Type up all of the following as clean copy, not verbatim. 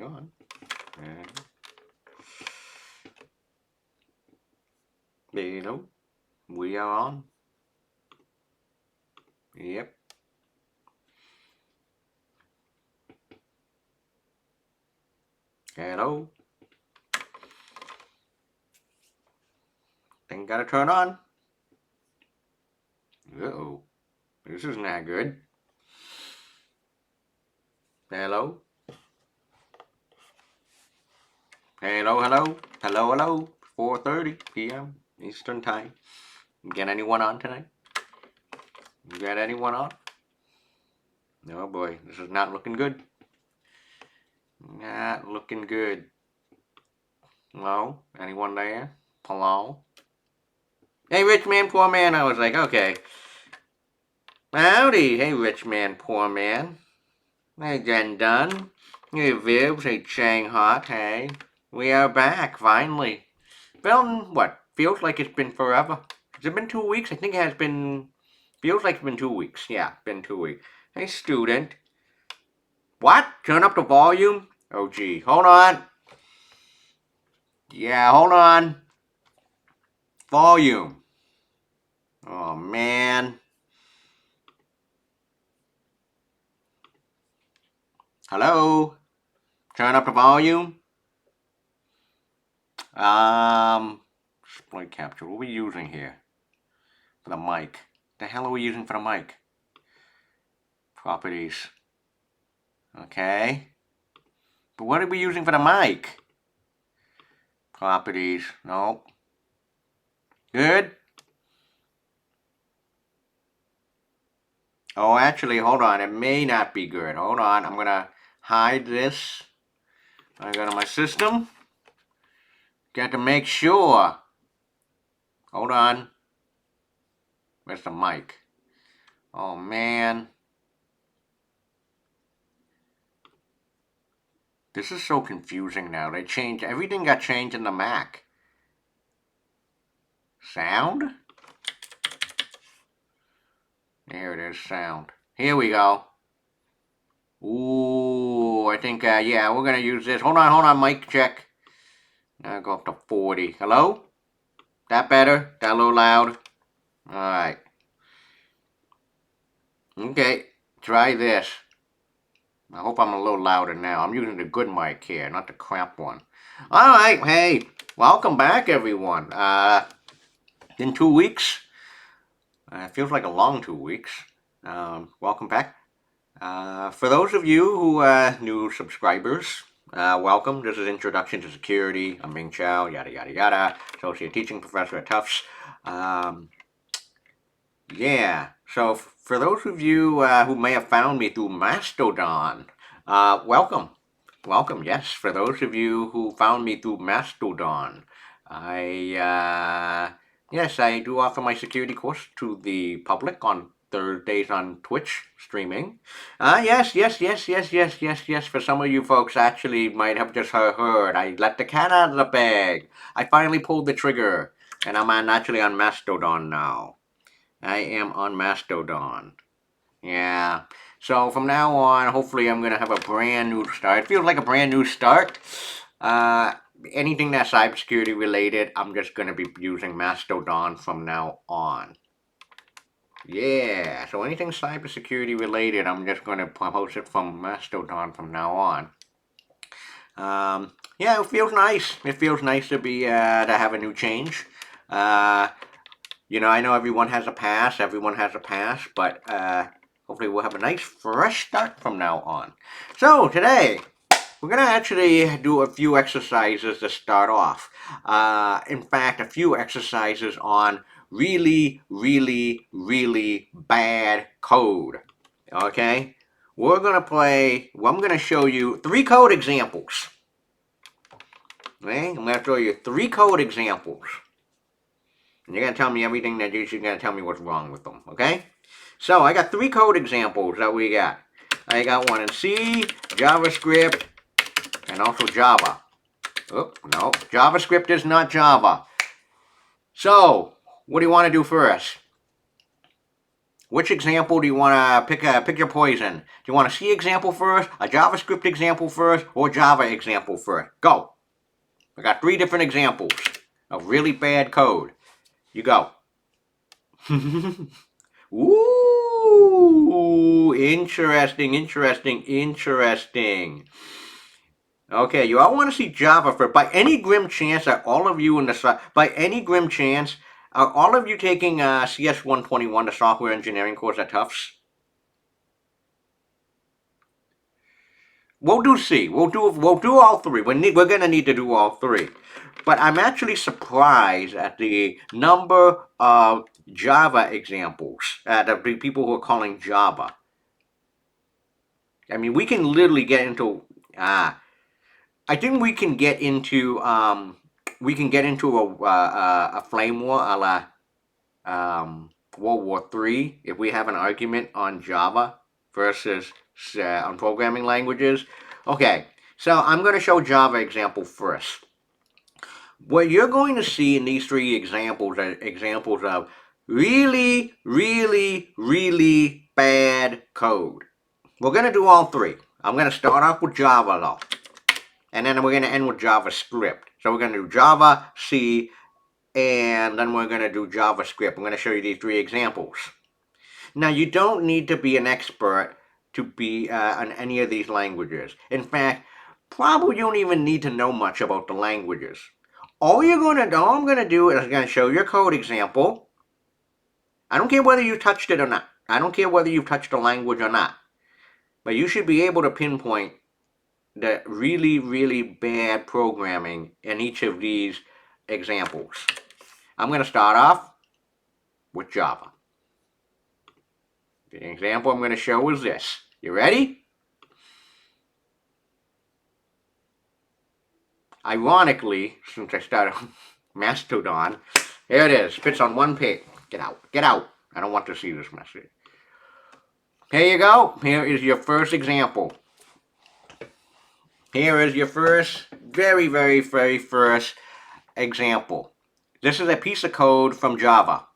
Hang on. And there you go. We are on. Yep. Hello. Thing gotta turn on. Uh-oh. This is not good. Hello. Hello, hello. Hello, hello. 4:30 p.m. Eastern Time. Get anyone on tonight? You got anyone on? Oh boy, this is not looking good. Not looking good. Hello? Anyone there? Hello? Hey, rich man, poor man. I was like, okay. Howdy. Hey, rich man, poor man. Hey, Jen Dunn. Hey, Vibs. Hey, Chang Hot. Hey. We are back, finally. Been, what? Feels like it's been forever. Has it been 2 weeks? I think it has been. Feels like it's been 2 weeks. Yeah, been 2 weeks. Hey, student. What? Turn up the volume? Oh, gee. Hold on. Yeah, hold on. Volume. Oh, man. Hello? Turn up the volume? Display capture. What are we using here? For the mic. The hell are we using for the mic? Properties. Okay. But what are we using for the mic? Properties. Nope. Good? Oh, actually, hold on. It may not be good. Hold on. I'm gonna hide this. I go to my system. Got to make sure. Hold on. Where's the mic? Oh, man. This is so confusing now. They changed. Everything got changed in the Mac. Sound? There it is, sound. Here we go. Ooh, I think, yeah, we're gonna use this. Hold on, mic check. Now go up to 40. Hello? That better? That a little loud? Alright. Okay, try this. I hope I'm a little louder now. I'm using the good mic here, not the crap one. Alright, hey, welcome back, everyone. In 2 weeks. It feels like a long 2 weeks. Welcome back. For those of you who are new subscribers, welcome. This is Introduction to Security. I'm Ming Chow, yada yada yada, Associate Teaching Professor at Tufts. Yeah, so for those of you who may have found me through Mastodon, welcome. Welcome, yes. For those of you who found me through Mastodon, yes, I do offer my security course to the public on Thursdays on Twitch streaming. Yes. For some of you folks, actually, might have just heard. I let the cat out of the bag. I finally pulled the trigger, and I'm actually on Mastodon now. I am on Mastodon. Yeah. So from now on, hopefully, I'm gonna have a brand new start. It feels like a brand new start. Anything that's cybersecurity related, I'm just gonna be using Mastodon from now on. Yeah, so anything cybersecurity related, I'm just going to post it from Mastodon from now on. Yeah, it feels nice. It feels nice to be to have a new change. I know everyone has a pass. But hopefully we'll have a nice fresh start from now on. So today we're gonna actually do a few exercises to start off. In fact, a few exercises on really, really, really bad code. Okay? I'm gonna show you 3 code examples. Okay? I'm gonna show you 3 code examples. And you're gonna tell me everything that you're gonna tell me what's wrong with them, okay? So I got 3 code examples that we got. I got one in C, JavaScript, and also Java. Oh, no, JavaScript is not Java. So, what do you want to do first? Which example do you want to pick your poison? Do you want a C example first, a JavaScript example first, or Java example first? Go. I got 3 different examples of really bad code. You go. Ooh, interesting. Okay, you all want to see Java first. By any grim chance, are all of you in the by any grim chance, are all of you taking CS 121, the software engineering course at Tufts? We'll do C. We'll do all 3. We're gonna need to do all 3. But I'm actually surprised at the number of Java examples, the people who are calling Java. I mean, we can literally get into I think we can get into a flame war a la World War III if we have an argument on Java versus on programming languages. Okay, so I'm going to show Java example first. What you're going to see in these 3 examples are examples of really bad code. We're going to do all 3. I'm going to start off with Java though. And then we're going to end with JavaScript. So we're going to do Java, C, and then we're going to do JavaScript. I'm going to show you these 3 examples. Now, you don't need to be an expert to be on any of these languages. In fact, probably you don't even need to know much about the languages. All I'm going to do is I'm going to show you a code example. I don't care whether you touched it or not. I don't care whether you've touched the language or not. But you should be able to pinpoint the really bad programming in each of these examples. I'm going to start off with Java. The example I'm going to show is this. You ready? Ironically, since I started Mastodon, here it is. Fits on 1 page. Get out. I don't want to see this message. Here you go. Here is your first example. Here is your very first example. This is a piece of code from Java.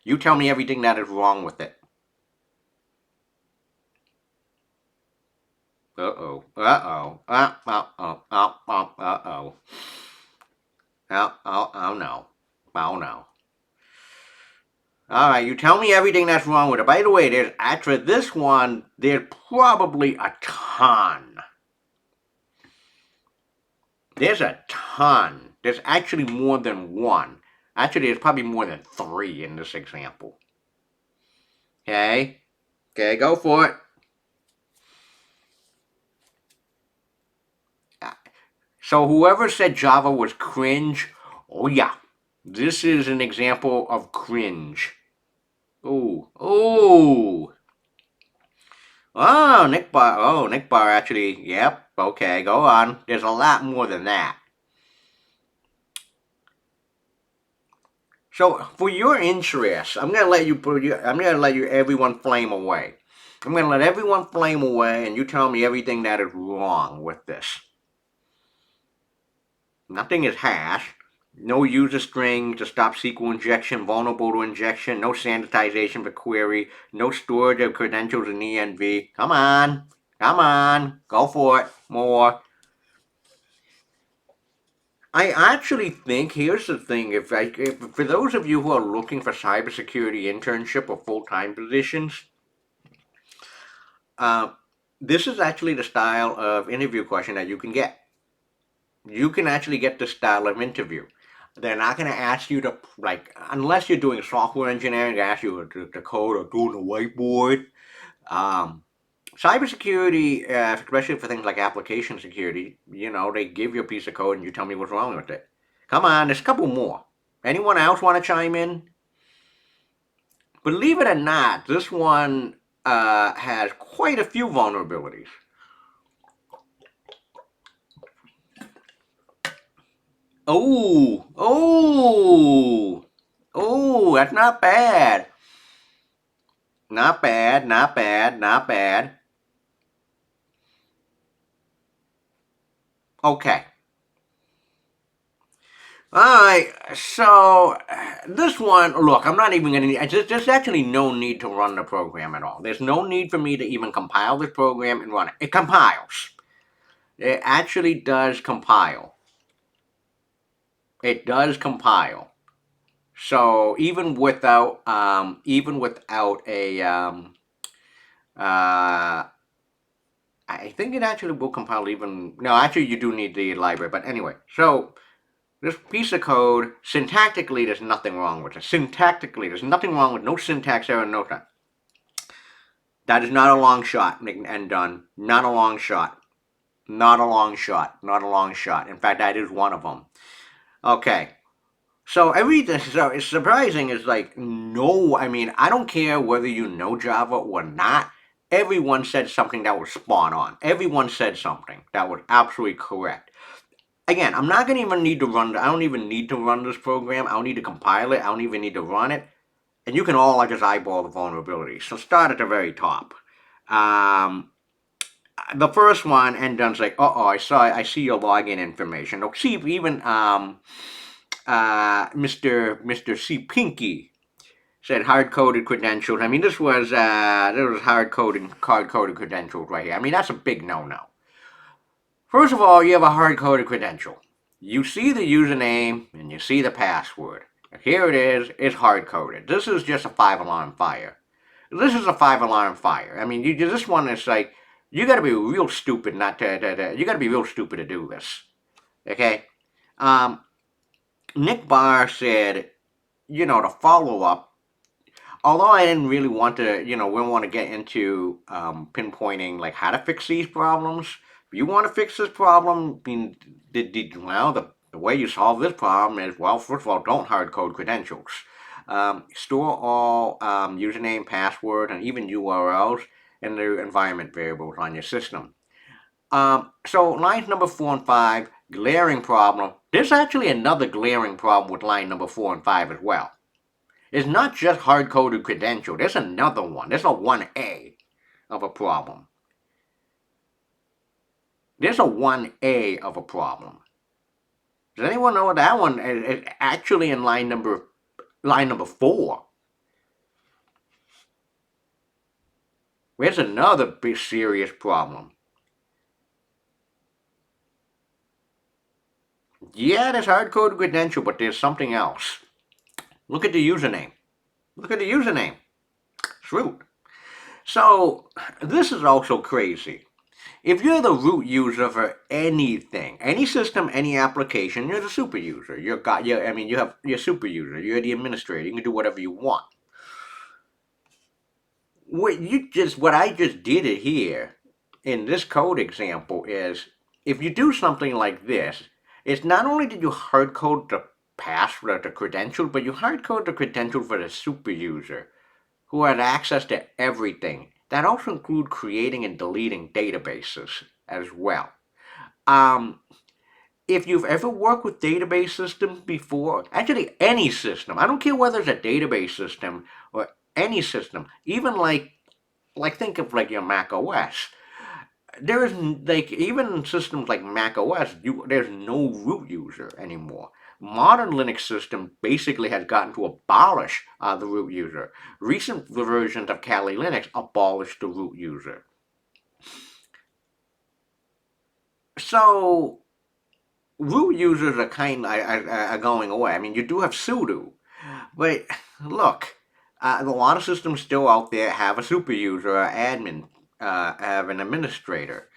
You tell me everything that is wrong with it. Uh-oh. Oh no. Oh no. Alright, you tell me everything that's wrong with it. By the way, there's after this one, there's probably a ton. There's a ton. There's actually more than 1. Actually, there's probably more than 3 in this example. Okay? Okay, go for it. So whoever said Java was cringe, oh yeah, this is an example of cringe. Oh. Oh, Nick Bar. Oh, Nick Bar actually. Yep. Okay, go on. There's a lot more than that. So, for your interest, I'm gonna let you everyone flame away. I'm gonna let everyone flame away, and you tell me everything that is wrong with this. Nothing is hashed. No user string to stop SQL injection, vulnerable to injection, no sanitization for query, no storage of credentials in env. Come on, go for it, more. I actually think, here's the thing, if for those of you who are looking for cybersecurity internship or full-time positions, this is actually the style of interview question that you can get. You can actually get this style of interview. They're not going to ask you to, like, unless you're doing software engineering, they ask you to code or do on a whiteboard. Cybersecurity, especially for things like application security, they give you a piece of code and you tell me what's wrong with it. Come on, there's a couple more. Anyone else want to chime in? Believe it or not, this one has quite a few vulnerabilities. Oh, that's not bad. Not bad. Okay. Alright, so this one, look, I'm not even going to, there's actually no need to run the program at all. There's no need for me to even compile this program and run it. It compiles. It actually does compile. It does compile. So even without a, I think it actually will compile even, no, actually you do need the library, but anyway, so this piece of code, syntactically, there's nothing wrong with it. Syntactically, there's nothing wrong with no syntax error, no time. That is not a long shot, and done. Not a long shot. Not a long shot. Not a long shot. In fact, that is one of them. Okay. So everything, so it's surprising is like, no, I mean, I don't care whether you know Java or not. Everyone said something that was spot on. Everyone said something that was absolutely correct. Again, I'm not gonna even need to run. I don't even need to run this program. I don't need to compile it. I don't even need to run it. And you can all just eyeball the vulnerabilities. So start at the very top. Um, the first one, and Dunn's like, oh, I see your login information. Look, see, even Mr. C. Pinky said hard coded credentials. I mean, this was hard coded credentials right here. I mean, that's a big no no. First of all, you have a hard coded credential. You see the username and you see the password. Here it is. It's hard coded. This is just a 5 alarm fire. This is a 5 alarm fire. I mean, this one is like you got to be real stupid not to. You got to be real stupid to do this. Okay. Um, Nick Barr said, to follow up. Although I didn't really want to, we want to get into pinpointing like how to fix these problems. If you want to fix this problem, I mean, the way you solve this problem is, well, first of all, don't hard code credentials. Store all username, password, and even URLs in the environment variables on your system. So lines number 4 and 5, glaring problem. There's actually another glaring problem with line number 4 and 5 as well. It's not just hard-coded credential. There's another one. There's a 1A of a problem. There's a 1A of a problem. Does anyone know what that one is actually in line number 4? There's another big serious problem. Yeah, there's hard-coded credential, but there's something else. Look at the username. Look at the username. It's root. So this is also crazy. If you're the root user for anything, any system, any application, you're the super user. You have your super user. You're the administrator. You can do whatever you want. What I just did it here in this code example is, if you do something like this, it's not only did you hard code the password, the credential, but you hard code the credential for the super user, who had access to everything. That also includes creating and deleting databases as well. If you've ever worked with database systems before, actually any system, I don't care whether it's a database system or any system, even like think of like your Mac OS. There is like even systems like Mac OS, there's no root user anymore. Modern Linux system basically has gotten to abolish the root user. Recent versions of Kali Linux abolished the root user. So root users are going away. I mean, you do have sudo, but look, a lot of systems still out there have a super user, or admin, have an administrator.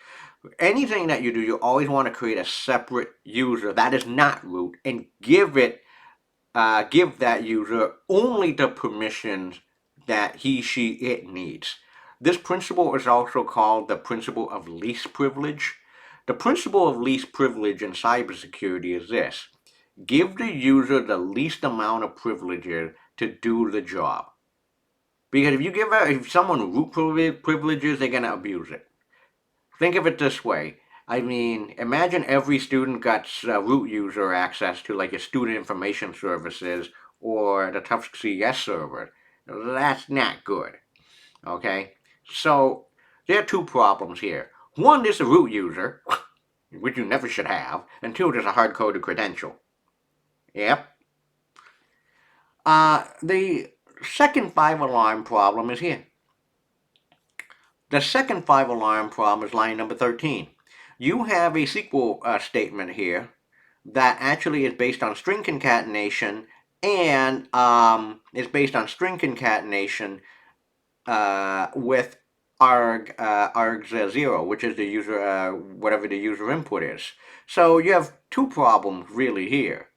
Anything that you do, you always want to create a separate user that is not root and give that user only the permissions that it needs. This principle is also called the principle of least privilege. The principle of least privilege in cybersecurity is this: give the user the least amount of privileges to do the job. Because if someone root privileges, they're gonna abuse it. Think of it this way. I mean, imagine every student got root user access to like your student information services or the ToughCS server. That's not good. Okay? So, there are two problems here. One, there's a root user, which you never should have, and two, there's a hard-coded credential. Yep. The second 5-alarm problem is here. The second 5-alarm problem is line number 13. You have a SQL statement here that actually is based on string concatenation and is based on string concatenation with args0, which is the user, whatever the user input is. So you have two problems really here.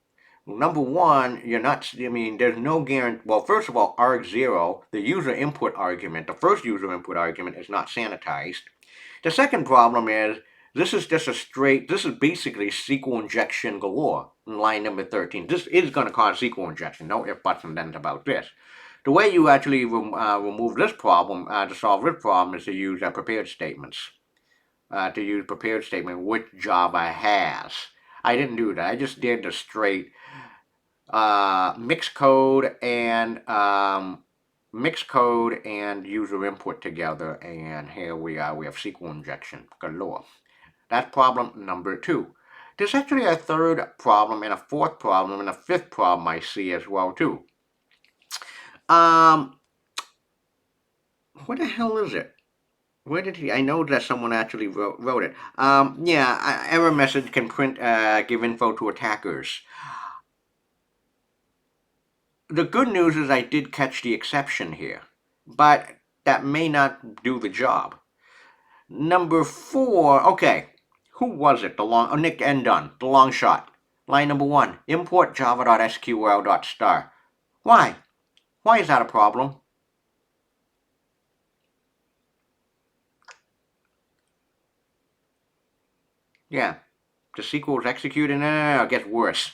Number one, there's no guarantee. Well, first of all, arg0, the user input argument, the first user input argument is not sanitized. The second problem is this is basically SQL injection galore in line number 13. This is going to cause SQL injection. No ifs, buts, and thens about this. The way you actually remove this problem, to solve this problem, is to use prepared statements. Prepared statement, which Java has. I didn't do that. I just did the straight mixed code and user input together, and here we are. We have SQL injection galore. That's problem number 2. There's actually a third problem and a fourth problem and a fifth problem I see as well too. What the hell is it? Where did he? I know that someone actually wrote it. Error message can print give info to attackers. The good news is I did catch the exception here, but that may not do the job. Number 4, okay, who was it? Nick Endon, the long shot. Line number 1, import java.sql.star. Why? Why is that a problem? Yeah, the SQL is executed, no, it gets worse.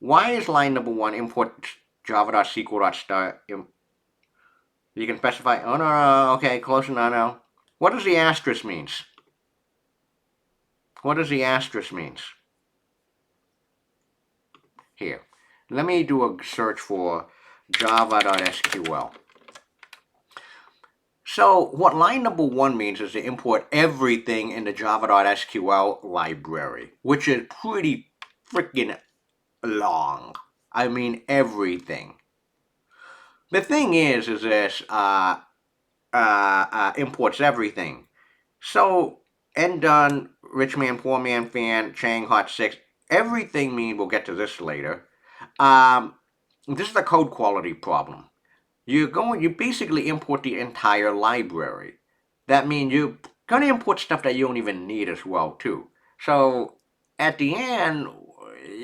Why is line number 1 import java.sql.star? You can specify, oh no, okay, close enough now. What does the asterisk means? What does the asterisk means? Here, let me do a search for java.sql. So what line number 1 means is to import everything in the java.sql library, which is pretty freaking long. I mean everything. The thing is this imports everything. So Endon, Rich Man, Poor Man, Fan, Chang, Hot 6, everything mean we'll get to this later. This is a code quality problem. You basically import the entire library. That means you're gonna import stuff that you don't even need as well too. So at the end,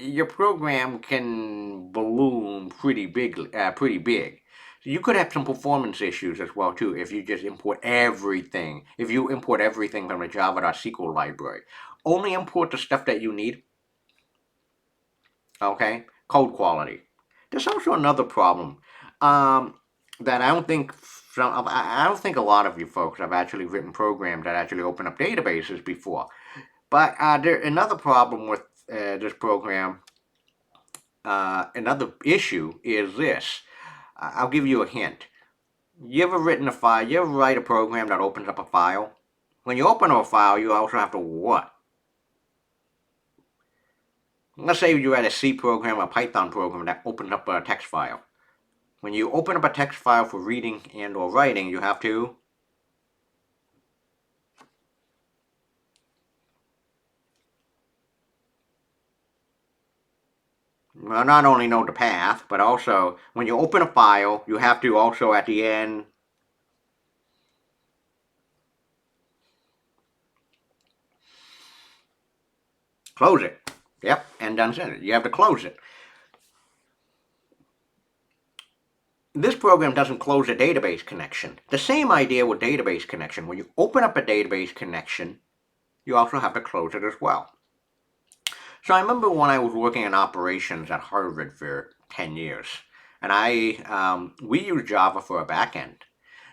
your program can balloon pretty big. You could have some performance issues as well too if you just import everything. If you import everything from the java.sql library, only import the stuff that you need. Okay, code quality. There's also another problem that I don't think a lot of you folks have actually written programs that actually open up databases before. But another problem with this program, another issue is this. I'll give you a hint. You ever write a program that opens up a file? When you open up a file, you also have to what? Let's say you write a C program or a Python program that opens up a text file. When you open up a text file for reading and or writing, you have to not only know the path, but also when you open a file, you have to also at the end close it. Yep, and done said it. You have to close it. This program doesn't close a database connection. The same idea with database connection. When you open up a database connection, you also have to close it as well. So I remember when I was working in operations at Harvard for 10 years, and we used Java for a backend,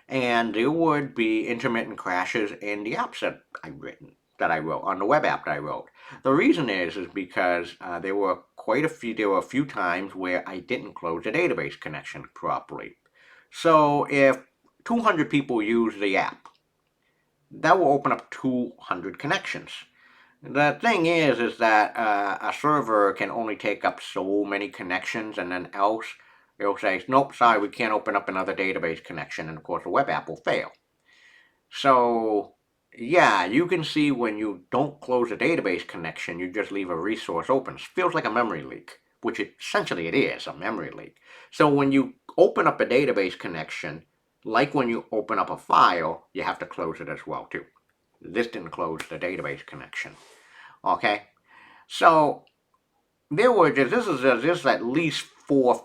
and there would be intermittent crashes in the apps that I wrote on the web app that I wrote. The reason is because there were a few times where I didn't close the database connection properly. So if 200 people use the app, that will open up 200 connections. The thing is that a server can only take up so many connections, and then else it'll say, nope, sorry, we can't open up another database connection, and of course the web app will fail. So, yeah, you can see when you don't close a database connection, you just leave a resource open. It feels like a memory leak, which essentially it is, a memory leak. So when you open up a database connection, like when you open up a file, you have to close it as well too. This didn't close the database connection. Okay, so there were just at least four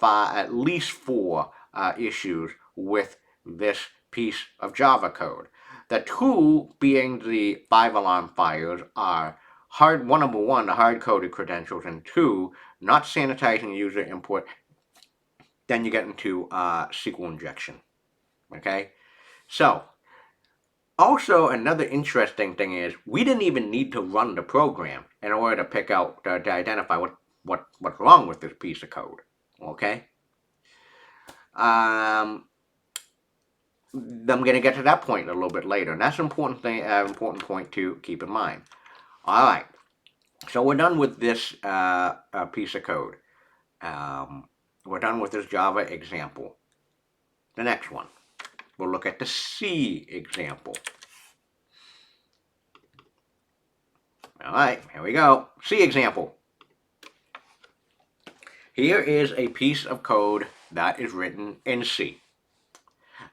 issues with this piece of Java code. The two being the 5 alarm fires are number one, the hard coded credentials, and two, not sanitizing user input. Then you get into SQL injection. Okay, so also another interesting thing is we didn't even need to run the program in order to pick out to identify what's wrong with this piece of code. Okay. I'm going to get to that point a little bit later, and that's an important point to keep in mind. All right, so we're done with this piece of code. We're done with this Java example. The next one, we'll look at the C example. All right, here we go. C example. Here is a piece of code that is written in C.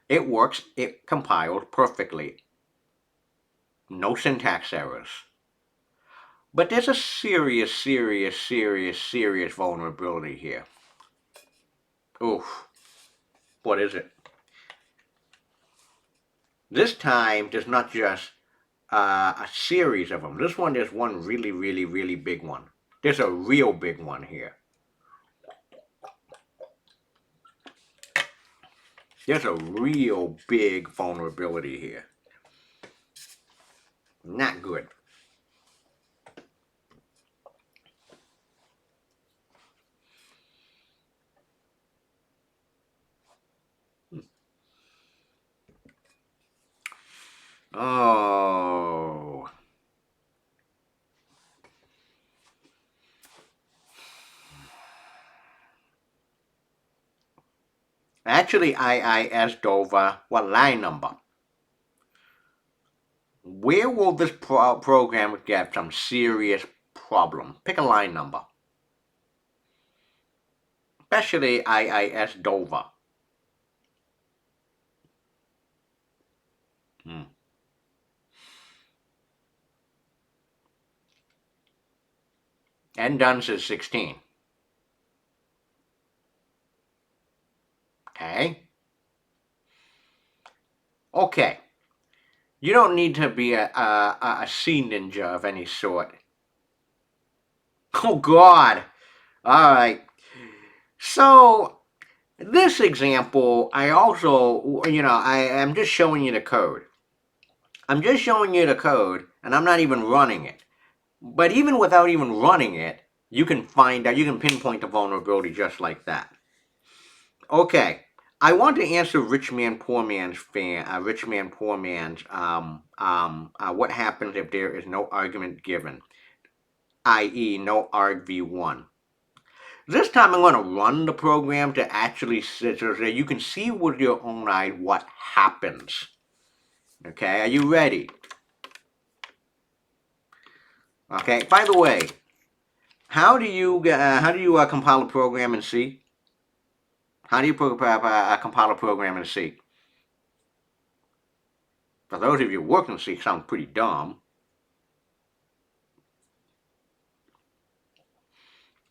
It works, it compiles perfectly. No syntax errors. But there's a serious vulnerability here. Oof. What is it? This time, there's not just a series of them. This one, there's one really big one. There's a real big one here. There's a real big vulnerability here. Not good. Oh. Actually, IIS Dover, what line number? Where will this program get some serious problem? Pick a line number. Especially IIS Dover. And Duns is 16. Okay. Okay. You don't need to be a C ninja of any sort. Oh, God. All right. So, this example, I also, I am just showing you the code. I'm just showing you the code, and I'm not even running it. But even without even running it, you can find out, you can pinpoint the vulnerability just like that. Okay, I want to answer Rich Man Poor Man's what happens if there is no argument given, i.e. no argv1. This time I'm going to run the program to actually so that you can see with your own eyes what happens. Okay, are you ready? Okay, by the way, how do you compile a program in C? How do you compile a program in C? For those of you working in C, it sounds pretty dumb.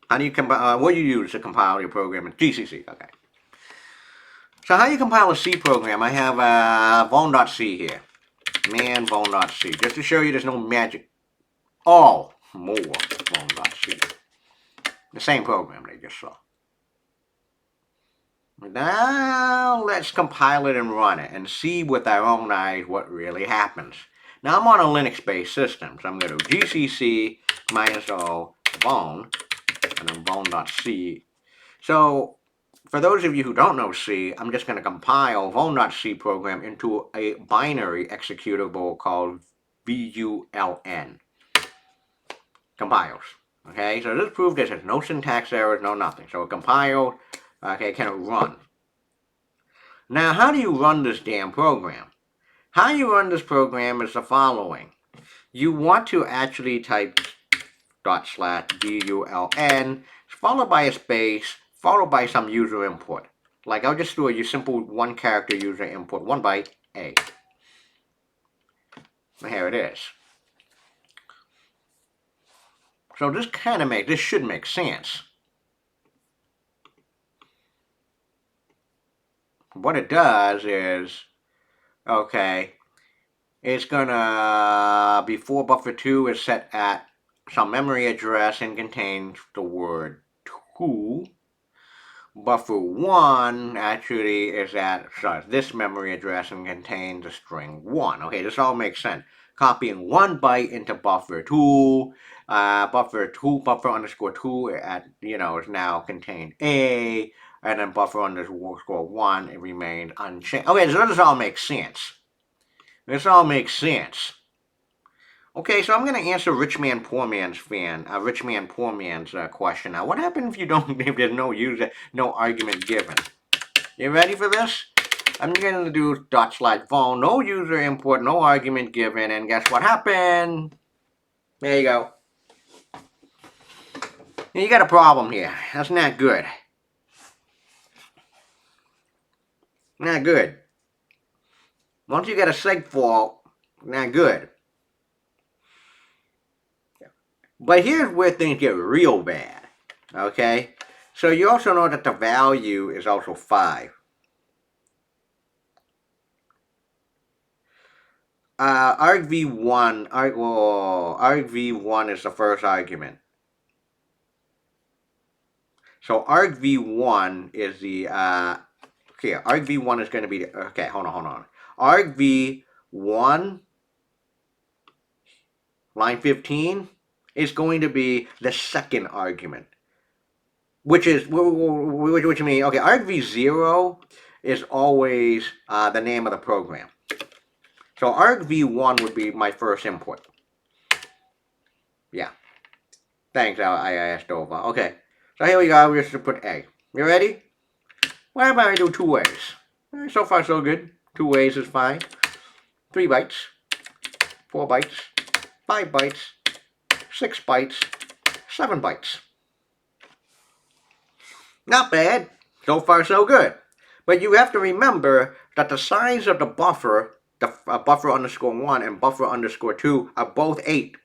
How do you compile? What do you use to compile your program in GCC? Okay. So how you compile a C program? I have vuln.c here, man vuln.c, just to show you there's no magic. All more vuln.c. The same program they just saw. Now let's compile it and run it and see with our own eyes what really happens. Now I'm on a Linux-based system, so I'm going to gcc -o vuln and then vuln.c. So for those of you who don't know C, I'm just going to compile vuln.c program into a binary executable called vuln. compiles. Okay, so this proves this has no syntax errors, no nothing. So it compiled, okay, can it run? Now, how do you run this damn program? How you run this program is the following. You want to actually type /DULN, followed by a space, followed by some user input. Like I'll just do a simple one character user input, 1 byte, A. Here it is. So this should make sense. What it does is, okay, it's gonna, before buffer 2 is set at some memory address and contains the word 2. Buffer 1 actually is at this memory address and contains the string 1. Okay, this all makes sense. Copying 1 byte into buffer 2, buffer underscore 2 is now contained A, and then buffer underscore 1, it remains unchanged. Okay, so this all makes sense. This all makes sense. Okay, so I'm going to answer Rich Man Poor Man's question. Now, what happens if there's no argument given? You ready for this? I'm going to do /phone, no user input, no argument given, and guess what happened? There you go. You got a problem here. That's not good. Not good. Once you get a seg fault, not good. But here's where things get real bad. Okay? So you also know that the value is also 5. argv1 is the first argument. So argv1 is the argv1 is going to be hold on. argv1 line 15 is going to be the second argument, which means argv0 is always the name of the program. So argv1 would be my first input. Yeah. Thanks, I asked over. Okay. So here we go. We're just going to put A. You ready? Why about I do 2 ways? So far, so good. 2 ways is fine. 3 bytes. 4 bytes. 5 bytes. 6 bytes. 7 bytes. Not bad. So far, so good. But you have to remember that the size of the buffer, buffer underscore 1 and buffer underscore 2, are both 8.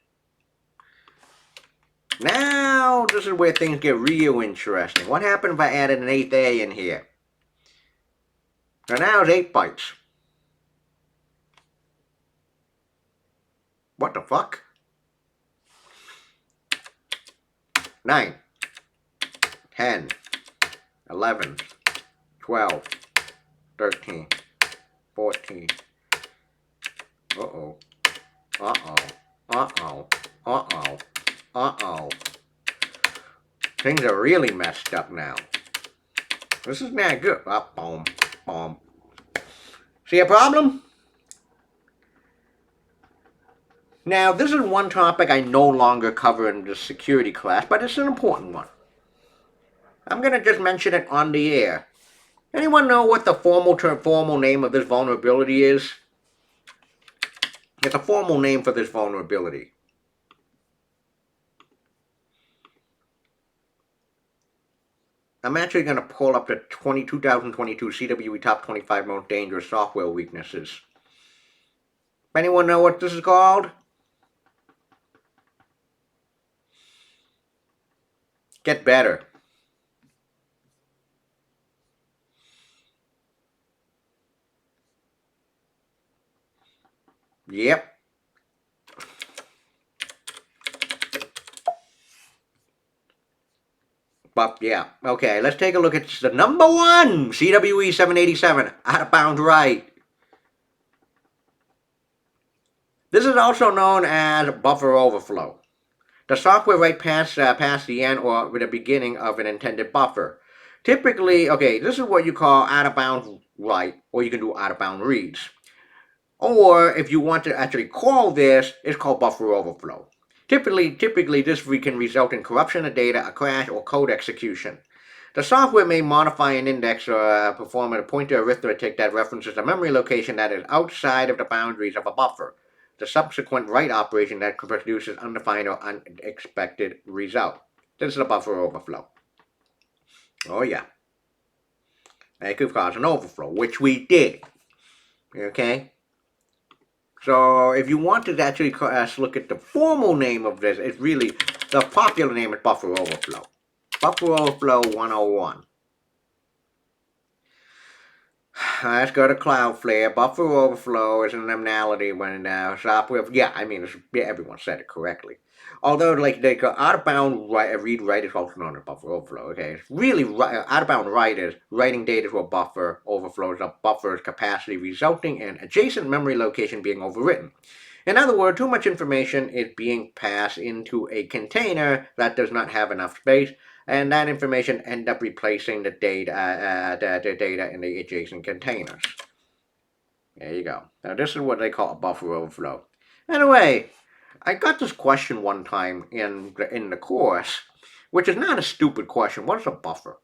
Now, this is where things get real interesting. What happened if I added an 8th A in here? So now it's 8 bytes. What the fuck? 9, 10, 11, 12, 13, 14. Uh-oh. Uh-oh. Uh-oh. Uh-oh. Uh-oh. Things are really messed up now. This is not good. Boom. Boom. See a problem? Now, this is one topic I no longer cover in the security class, but it's an important one. I'm going to just mention it on the air. Anyone know what the formal name of this vulnerability is? It's a formal name for this vulnerability. I'm actually going to pull up the 2022 CWE Top 25 Most Dangerous Software Weaknesses. Anyone know what this is called? Get better. Yep. But yeah, okay, let's take a look at the number 1 CWE 787 out of bounds write. This is also known as buffer overflow. The software write past the end or the beginning of an intended buffer. Typically, okay, this is what you call out of bounds write, or you can do out of bounds reads. Or if you want to actually call this, it's called buffer overflow. Typically, this can result in corruption of data, a crash, or code execution. The software may modify an index or perform a pointer arithmetic that references a memory location that is outside of the boundaries of a buffer. The subsequent write operation that produces undefined or unexpected result. This is a buffer overflow. Oh yeah, it could cause an overflow, which we did. Okay. So if you want to actually look at the formal name of this, it's really the popular name is buffer overflow. Buffer overflow 101. Let's go to Cloudflare. Buffer overflow is an abnormality when software. Yeah, I mean, everyone said it correctly. Although, like, they go out of bound read write is also known as buffer overflow. Okay, it's really out of bound write is writing data to a buffer overflows a buffer's capacity, resulting in adjacent memory location being overwritten. In other words, too much information is being passed into a container that does not have enough space, and that information end up replacing the data in the adjacent containers. There you go. Now this is what they call a buffer overflow. Anyway, I got this question one time in the course, which is not a stupid question. What is a buffer?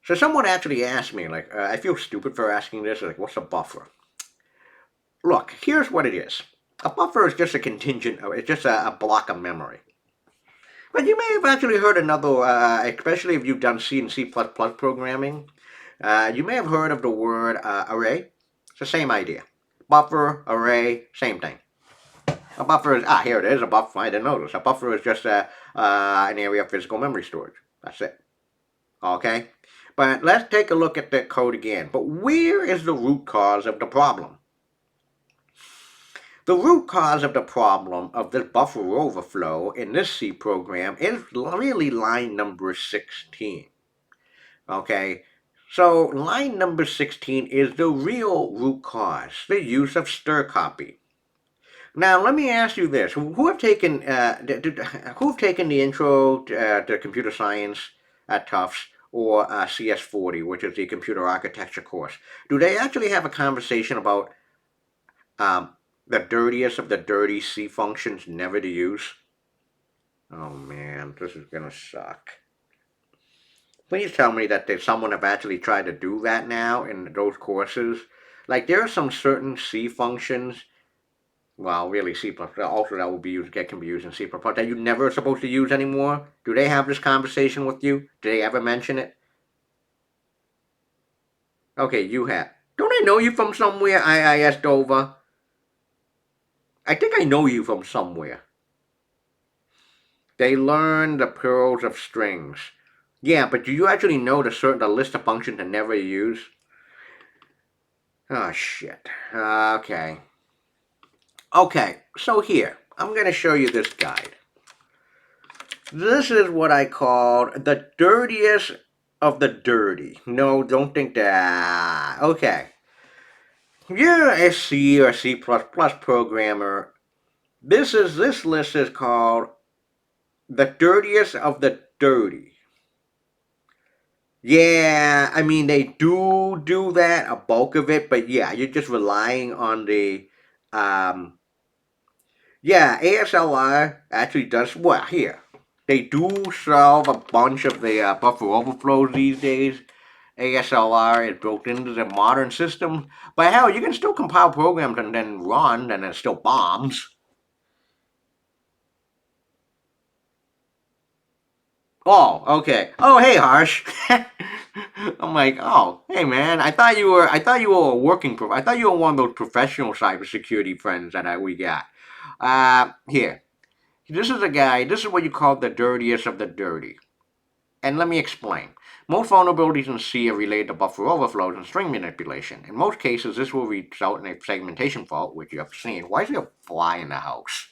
So someone actually asked me, like, I feel stupid for asking this, like, what's a buffer? Look, here's what it is. A buffer is just a contingent, it's just a block of memory. But you may have actually heard another, especially if you've done C and C++ programming, you may have heard of the word array. It's the same idea. Buffer, array, same thing. A buffer is, here it is, a buffer, I didn't notice. A buffer is just an area of physical memory storage. That's it. Okay? But let's take a look at the code again. But where is the root cause of the problem? The root cause of the problem of this buffer overflow in this C program is really line number 16. Okay, so line number 16 is the real root cause, the use of strcpy. Now let me ask you this: who have taken the intro to computer science at Tufts or CS40, which is the computer architecture course? Do they actually have a conversation about the dirtiest of the dirty C functions never to use? Oh man, this is gonna suck. Please tell me that there's someone have actually tried to do that now in those courses. Like there are some certain C functions, well, really C++, also that will be used, can be used in C++ that you never are supposed to use anymore. Do they have this conversation with you? Do they ever mention it? Okay, you have. Don't I know you from somewhere, IIS Dover? I think I know you from somewhere. They learn the pearls of strings. Yeah, but do you actually know the list of functions to never use? Oh, shit. Okay. Okay, so here, I'm going to show you this guide. This is what I call the dirtiest of the dirty. No, don't think that. Okay. If you're a C or C++ programmer, this list is called the dirtiest of the dirty. Yeah, I mean they do that, a bulk of it, but yeah, you're just relying on the yeah, ASLR actually does well here. They do solve a bunch of the buffer overflows these days. ASLR is built into the modern system, but hell, you can still compile programs and then run, and it still bombs. Oh, okay. Oh, hey, Harsh. I'm like, oh, hey, man. I thought you were a working. I thought you were one of those professional cybersecurity friends that we got. Here. This is a guy. This is what you call the dirtiest of the dirty. And let me explain. Most vulnerabilities in C are related to buffer overflows and string manipulation. In most cases, this will result in a segmentation fault, which you have seen. Why is there a fly in the house?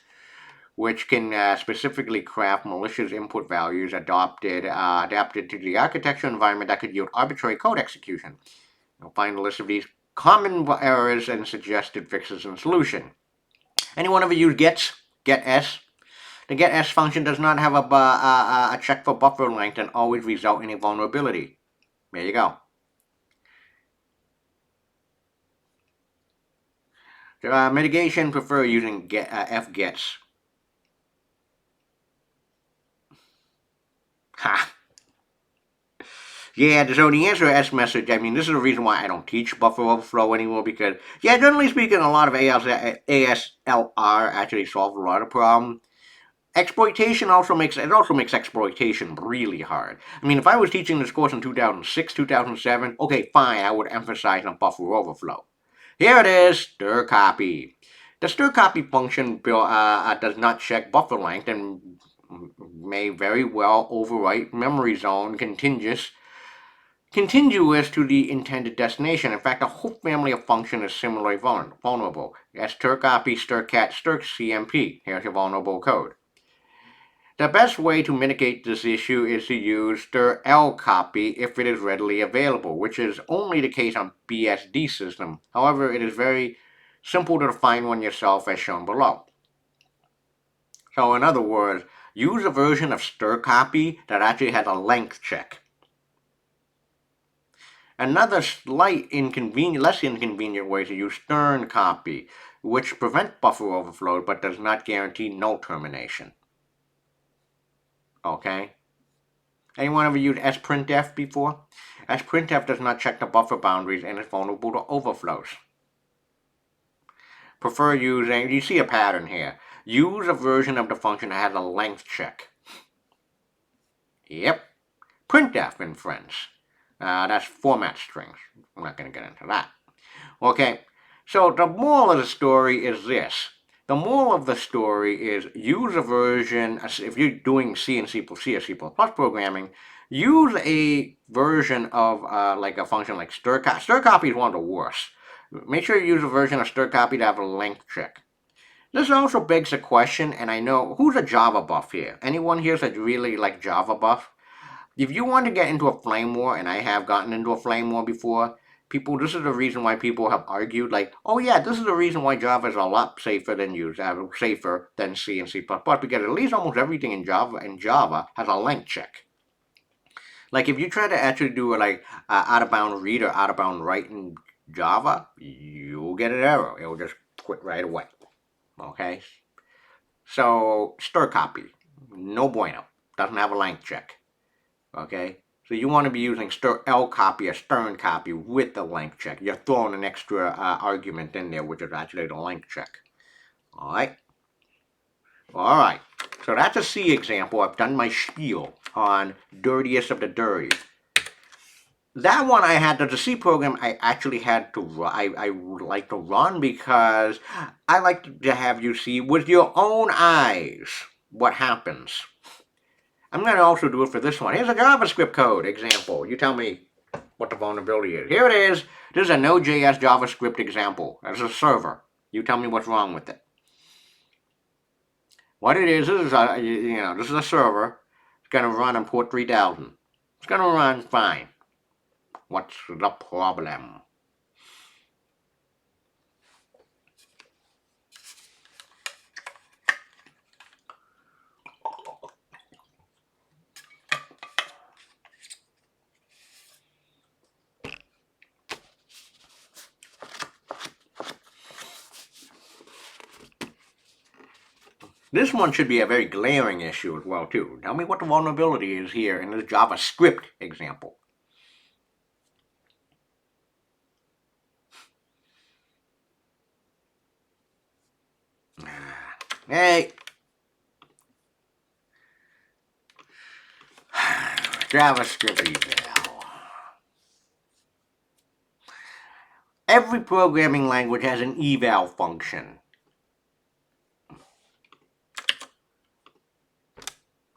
Which can specifically craft malicious input values adapted to the architecture environment that could yield arbitrary code execution. You'll find a list of these common errors and suggested fixes and solution. Anyone ever use get_s? The get_s function does not have a check for buffer length and always result in a vulnerability. There you go. Mitigation, prefer using fgets. Ha! Yeah, so the answer to S message, I mean, this is the reason why I don't teach buffer overflow anymore, because, yeah, generally speaking, a lot of ASLR actually solve a lot of problems. Exploitation also makes exploitation really hard. I mean, if I was teaching this course in 2006, 2007, okay, fine, I would emphasize on buffer overflow. Here it is, stir copy. The stir copy function does not check buffer length and may very well overwrite memory zone contiguous to the intended destination. In fact, a whole family of functions is similarly vulnerable. strcopy, strcat, strcmp. Here's your vulnerable code. The best way to mitigate this issue is to use strlcopy if it is readily available, which is only the case on BSD system. However, it is very simple to find one yourself as shown below. So in other words, use a version of strcopy that actually has a length check. Another less inconvenient way to use strncopy, which prevents buffer overflow but does not guarantee null termination. Okay? Anyone ever used sprintf before? Sprintf does not check the buffer boundaries and is vulnerable to overflows. Prefer using, you see a pattern here. Use a version of the function that has a length check. Yep. Printf and friends. That's format strings. I'm not going to get into that. Okay, so the moral of the story is this. The moral of the story is use a version, if you're doing C and C or C++ programming, use a version of like a function like strcopy. Strcopy is one of the worst. Make sure you use a version of strcopy to have a length check. This also begs the question, and I know, who's a Java buff here? Anyone here that really like Java buff? If you want to get into a flame war, and I have gotten into a flame war before, this is the reason why people have argued, like, oh yeah, this is the reason why Java is a lot safer than C and C++, because at least almost everything in Java has a length check. Like if you try to actually do like out of bound read or out of bound write in Java, you'll get an error. It will just quit right away. Okay? So strcopy, no bueno. Doesn't have a length check. Okay? So you want to be using strlcopy or strncopy with the length check. You're throwing an extra argument in there, which is actually the length check. Alright? Alright. So that's a C example. I've done my spiel on dirtiest of the dirty. That one I had, the C program, I actually had to run. I would like to run because I like to have you see with your own eyes what happens. I'm going to also do it for this one. Here's a JavaScript code example. You tell me what the vulnerability is. Here it is. This is a Node.js JavaScript example. That's a server. You tell me what's wrong with it. What it is this is a server. It's going to run on port 3000. It's going to run fine. What's the problem? This one should be a very glaring issue as well, too. Tell me what the vulnerability is here in this JavaScript example. Hey! JavaScript eval. Every programming language has an eval function.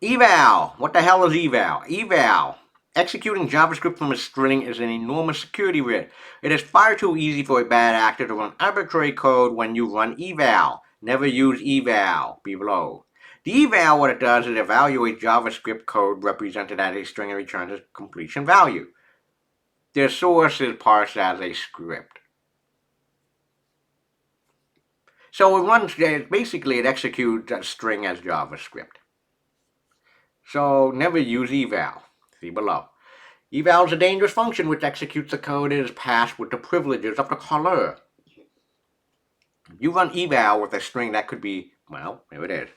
Eval! What the hell is eval? Eval. Executing JavaScript from a string is an enormous security risk. It is far too easy for a bad actor to run arbitrary code when you run eval. Never use eval below. The eval, what it does is evaluate JavaScript code represented as a string and returns its completion value. The source is parsed as a script. So it executes a string as JavaScript. So never use eval. See below. Eval is a dangerous function which executes the code and is passed with the privileges of the caller. You run eval with a string that could be, well, here it is.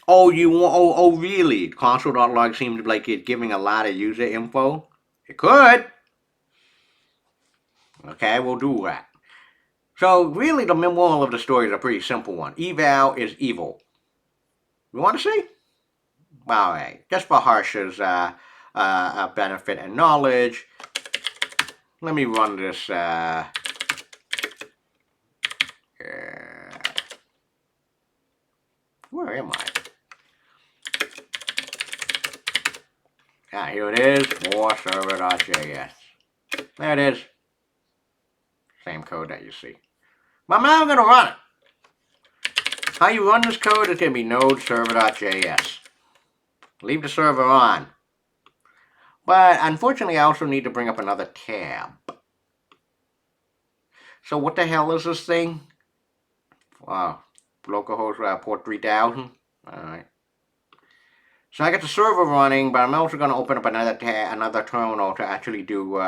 Oh, you want? Oh, really? Console.log seems like it's giving a lot of user info. It could. Okay, we'll do that. So really, the moral of the story is a pretty simple one. Eval is evil. You want to see? All right. Just for Harsh's benefit and knowledge, let me run this. Where am I? Ah, here it is. More server.js. There it is. Same code that you see. But now I'm going to run it. How you run this code is going to be node server.js. Leave the server on. But unfortunately, I also need to bring up another tab. So what the hell is this thing? Wow. Localhost port 3000. Alright. So I got the server running, but I'm also going to open up another terminal to actually do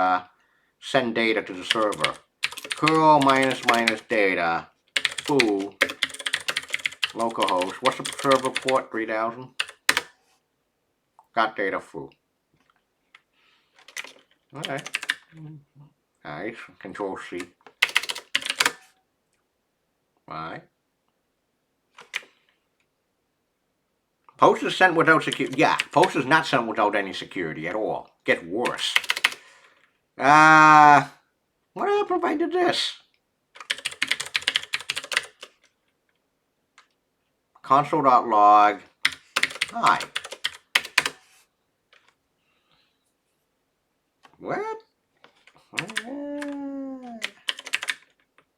send data to the server. Curl minus data. Foo. Localhost. What's the server port? 3000. Got data foo. Alright. Nice. Control C. Alright. Post is sent without security. Yeah, post is not sent without any security at all. Gets worse. What happened if I did this? Console.log. Hi. What?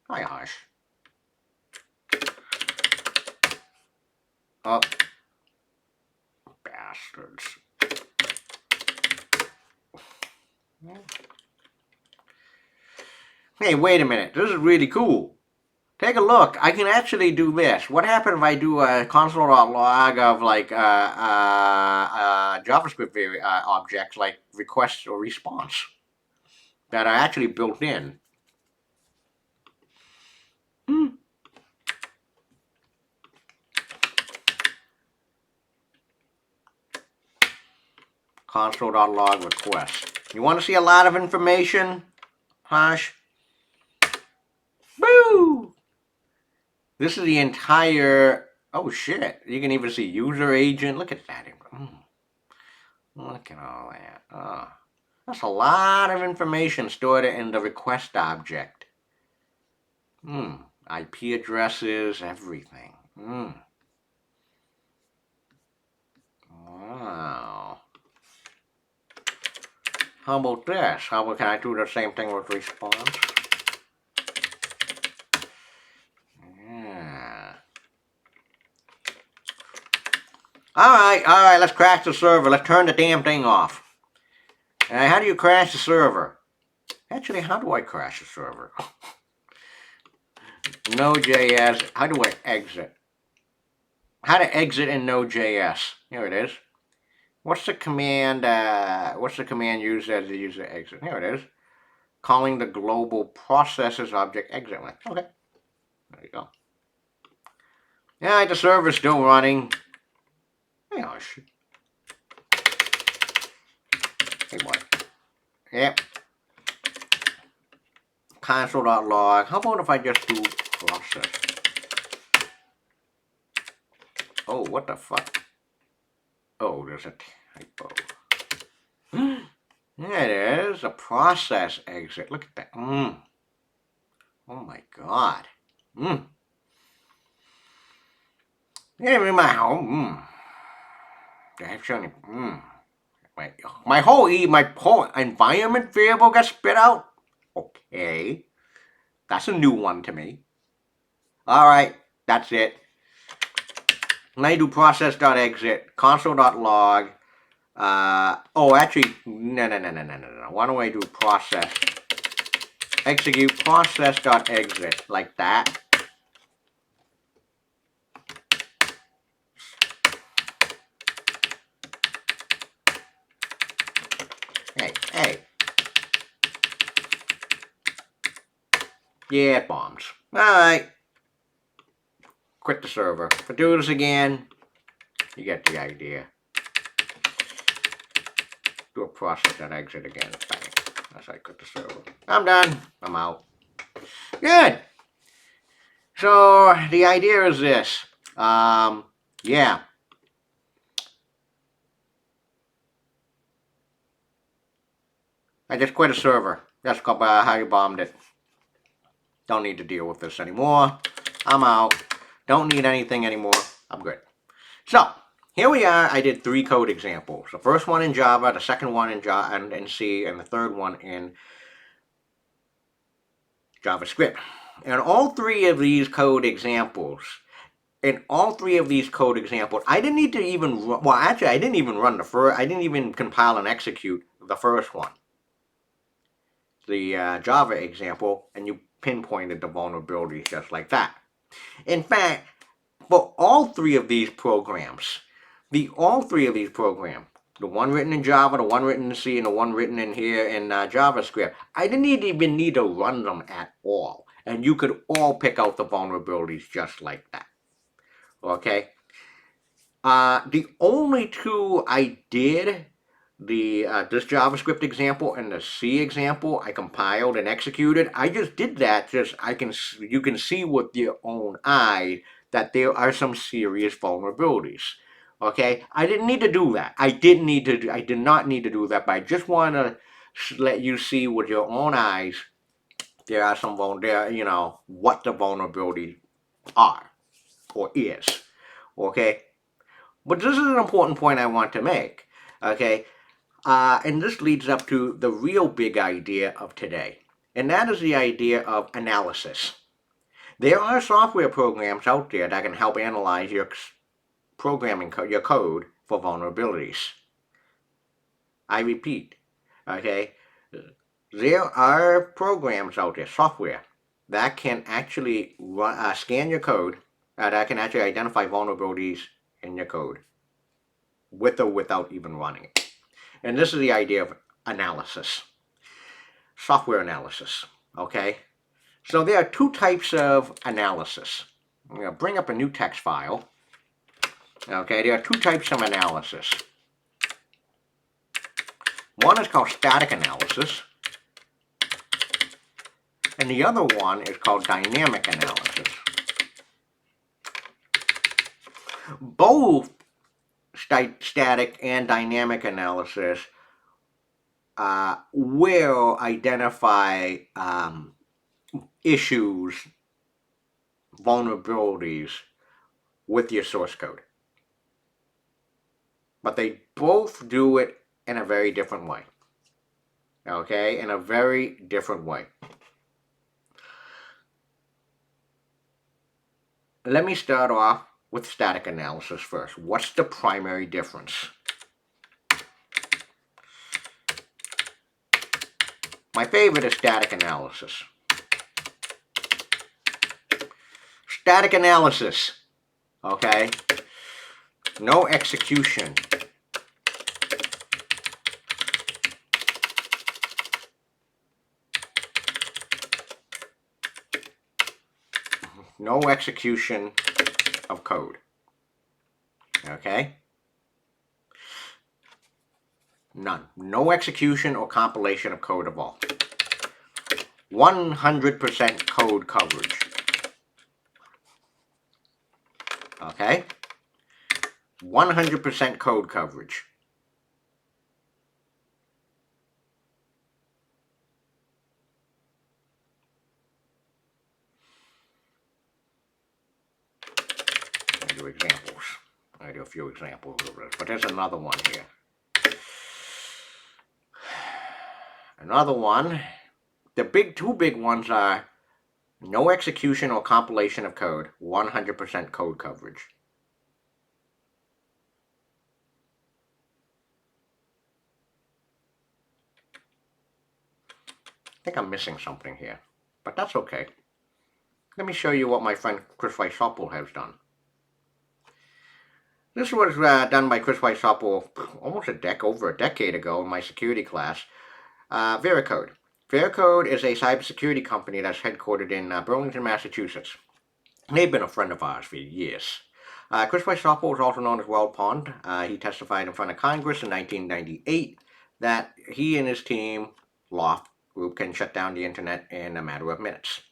Hi, Hush. Oh. Bastards. Hey, wait a minute. This is really cool. Take a look. I can actually do this. What happens if I do a console.log of like JavaScript objects like request or response that are actually built in? Console.log request. You want to see a lot of information, Hush? Boo! This is the entire. Oh shit! You can even see user agent. Look at that. Look at all that. Oh, that's a lot of information stored in the request object. IP addresses, everything. Wow. How about this? Can I do the same thing with response? Yeah. Alright, let's crash the server. Let's turn the damn thing off. How do you crash the server? Actually, how do I crash the server? Node.js. How do I exit? How to exit in Node.js. Here it is. What's the command used as the user exit? Here it is. Calling the global processes object exit. Okay. There you go. Yeah, the server's still running. Hey, oh shit. Hey, what? Yep. Console.log. How about if I just do process? Oh, what the fuck? Oh, there's a typo. There it is. A process exit. Look at that. Oh my god. Yeah, in my home. Actually, my whole environment variable got spit out. Okay, that's a new one to me. All right, that's it. Now you do process.exit, console.log. Actually, no. Why don't I do process? Execute process.exit like that. Hey. Yeah, it bombs. Alright. Quit the server. If I do this again, you get the idea. Do a process and exit again. Bang. That's how I quit the server. I'm done. I'm out. Good. So the idea is this. Yeah. I just quit a server. That's how you bombed it. Don't need to deal with this anymore. I'm out. Don't need anything anymore. I'm good. So, here we are. I did 3 code examples. The first one in Java, the second one in Java and in C, and the third one in JavaScript. And all 3 of these code examples, I didn't need to even run, well, actually, I didn't even run the first, I didn't even compile and execute the first one. The Java example, and you pinpointed the vulnerabilities just like that. In fact, for all 3 of these programs, the one written in Java, the one written in C, and the one written in here in JavaScript, I didn't even need to run them at all. And you could all pick out the vulnerabilities just like that. Okay? The only 2 I did, this JavaScript example and the C example, I compiled and executed. I just did that you can see with your own eye that there are some serious vulnerabilities. Okay, I didn't need to do that. I did not need to do that, but I just want to let you see with your own eyes. There are some what the vulnerabilities are or is. Okay, but this is an important point I want to make. Okay, and this leads up to the real big idea of today, and that is the idea of analysis. There are software programs out there that can help analyze your your code for vulnerabilities. I repeat, okay, there are programs out there, software, that can actually scan your code, that can actually identify vulnerabilities in your code, with or without even running it. And this is the idea of analysis, software analysis, okay? So there are 2 types of analysis. I'm going to bring up a new text file. Okay, there are 2 types of analysis. One is called static analysis, and the other one is called dynamic analysis. Both static and dynamic analysis will identify issues, vulnerabilities with your source code. But they both do it in a very different way. Okay, in a very different way. Let me start off with static analysis first. What's the primary difference? My favorite is static analysis. Static analysis, okay? No execution. No execution of code, okay? None. No execution or compilation of code at all. 100% code coverage. Okay? 100% code coverage. I do examples. I do a few examples of this, but there's another one here. Another one. The 2 big ones are no execution or compilation of code, 100% code coverage. I think I'm missing something here, but that's okay. Let me show you what my friend Chris Weishaupt has done. This was done by Chris Weishaupt almost over a decade ago in my security class. Veracode. Veracode is a cybersecurity company that's headquartered in Burlington, Massachusetts. They've been a friend of ours for years. Chris Weishoppel is also known as Wild Pond. He testified in front of Congress in 1998 that he and his team, Loft Group, can shut down the internet in a matter of minutes.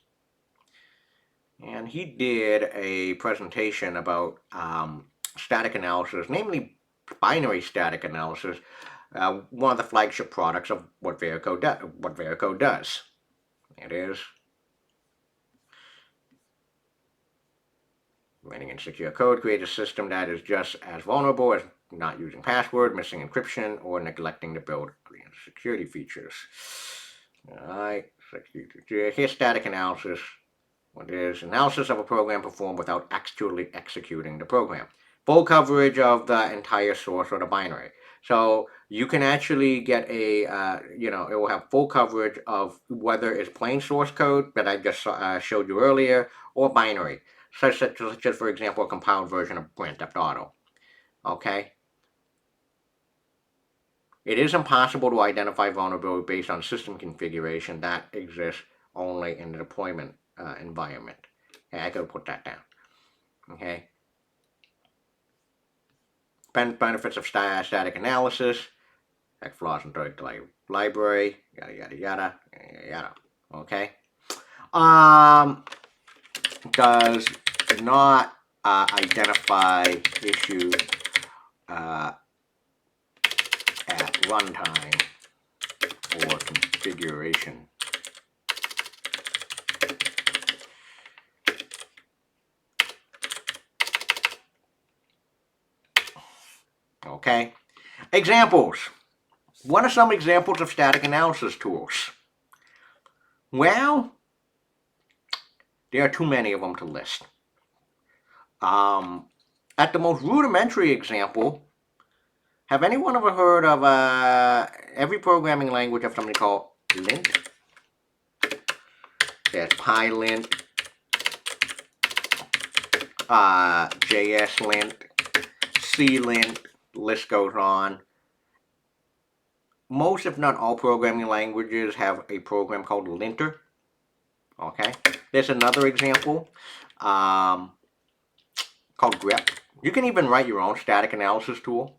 And he did a presentation about static analysis, namely binary static analysis, one of the flagship products of what Veracode does. It is running in secure code, create a system that is just as vulnerable as not using password, missing encryption, or neglecting to build security features. Alright, here's static analysis. What is analysis of a program performed without actually executing the program. Full coverage of the entire source or the binary. So you can actually get a, it will have full coverage of whether it's plain source code that I just showed you earlier, or binary, such as, for example, a compiled version of Grand Theft Auto. Okay? It is impossible to identify vulnerability based on system configuration that exists only in the deployment environment. Okay, I gotta put that down. Okay. Benefits of static analysis, check flaws in third library, yada yada yada yada. Okay. Does not identify issues at runtime or configuration. Okay. Examples. What are some examples of static analysis tools? Well, there are too many of them to list. At the most rudimentary example, have anyone ever heard of every programming language of something called lint? There's PyLint, JSLint, CLint, list goes on. Most, if not all, programming languages have a program called linter. Okay, there's another example called grep. You can even write your own static analysis tool.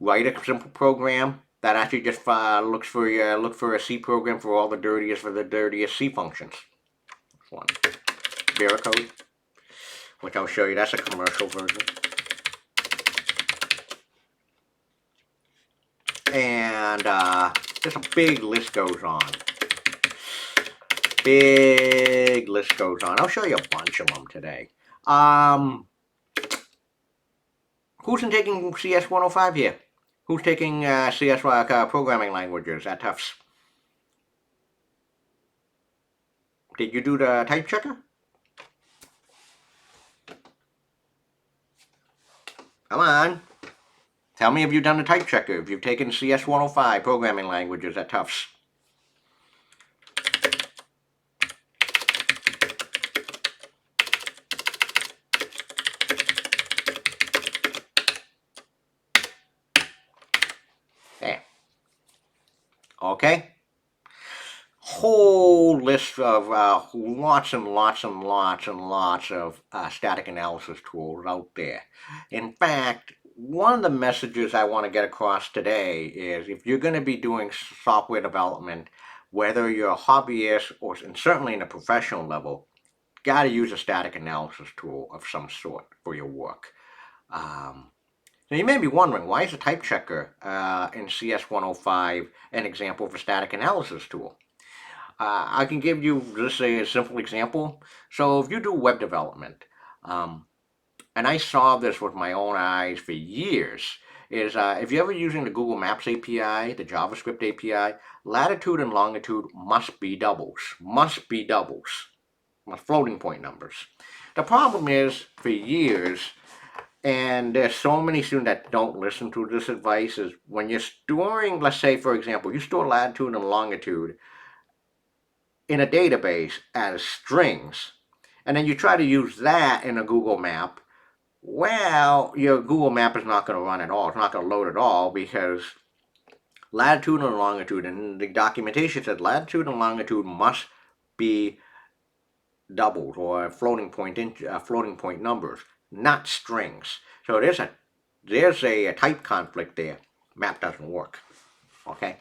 Write a simple program that actually just look for a C program for all the dirtiest C functions. This one, Veracode, which I'll show you. That's a commercial version. And just a big list goes on. Big list goes on. I'll show you a bunch of them today. Who's taking CS 105 here? Who's taking CS programming languages at Tufts? Did you do the type checker? Come on. Tell me if you've done the type checker, if you've taken CS 105 programming languages at Tufts. There. Okay. Whole list of lots and lots and lots and lots of static analysis tools out there. In fact, one of the messages I want to get across today is if you're going to be doing software development, whether you're a hobbyist or certainly in a professional level, got to use a static analysis tool of some sort for your work. Now you may be wondering, why is a type checker in CS 105 an example of a static analysis tool? I can give you just a simple example. So if you do web development, and I saw this with my own eyes for years, is if you're ever using the Google Maps API, the JavaScript API, latitude and longitude must be doubles. Must be doubles. Floating point numbers. The problem is, for years, and there's so many students that don't listen to this advice, is when you're storing, let's say, for example, you store latitude and longitude in a database as strings, and then you try to use that in a Google map, well, your Google map is not going to run at all. It's not going to load at all because latitude and longitude, and the documentation said latitude and longitude must be doubled or floating point numbers, not strings. So there's a type conflict there. Map doesn't work. Okay.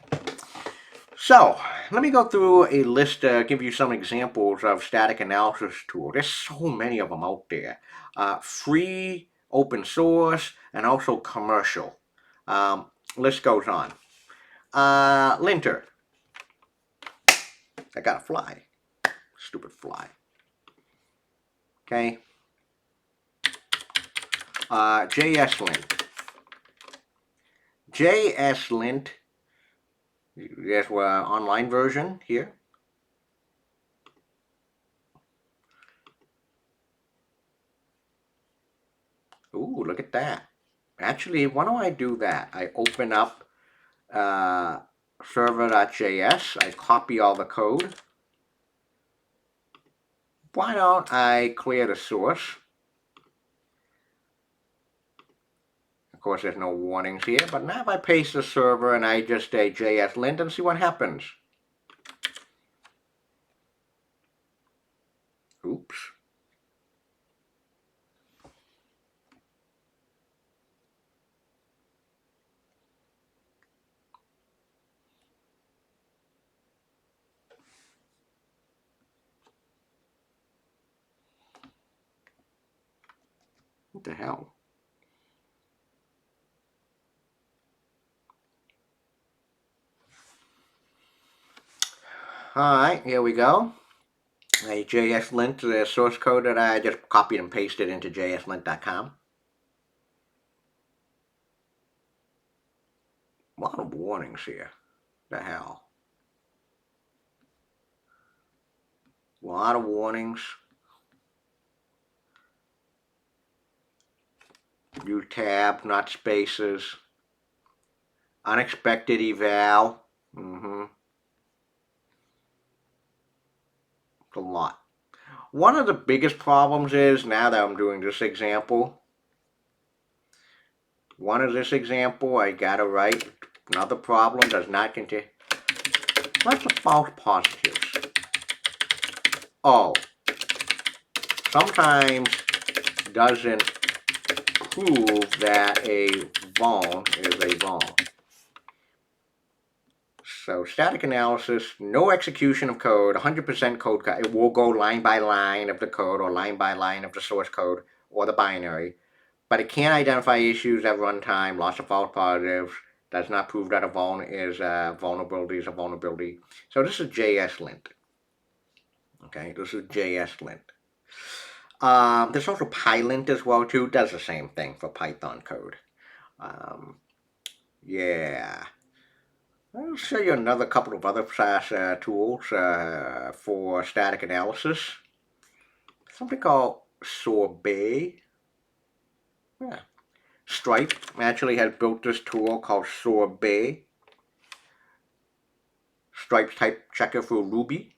So let me go through a list, give you some examples of static analysis tools. There's so many of them out there. Free, open source, and also commercial. List goes on. Linter. I got a fly. Stupid fly. Okay. JSLint. JSLint. There's an online version here. Ooh, look at that. Actually, why don't I do that? I open up server.js. I copy all the code. Why don't I clear the source? Of course, there's no warnings here, but now if I paste the server and I just say JSLint and see what happens. Oops. What the hell? Alright, here we go. A JSLint, the source code that I just copied and pasted into jslint.com. A lot of warnings here. The hell? A lot of warnings. Use tab, not spaces. Unexpected eval. It's a lot. One of the biggest problems is, now that I'm doing this example, I got to write. Another problem does not contain. What's the false positives? Oh, sometimes doesn't prove that a vuln is a vuln. So static analysis, no execution of code, 100% code. It will go line by line of the code or line by line of the source code or the binary, but it can't identify issues at runtime, loss of false positives, does not prove that a vuln is a vulnerability. So this is JSLint. Okay, this is JSLint. There's also PyLint as well too. Does the same thing for Python code. Yeah. I'll show you another couple of other tools for static analysis. Something called Sorbet. Yeah. Stripe actually has built this tool called Sorbet. Stripe type checker for Ruby.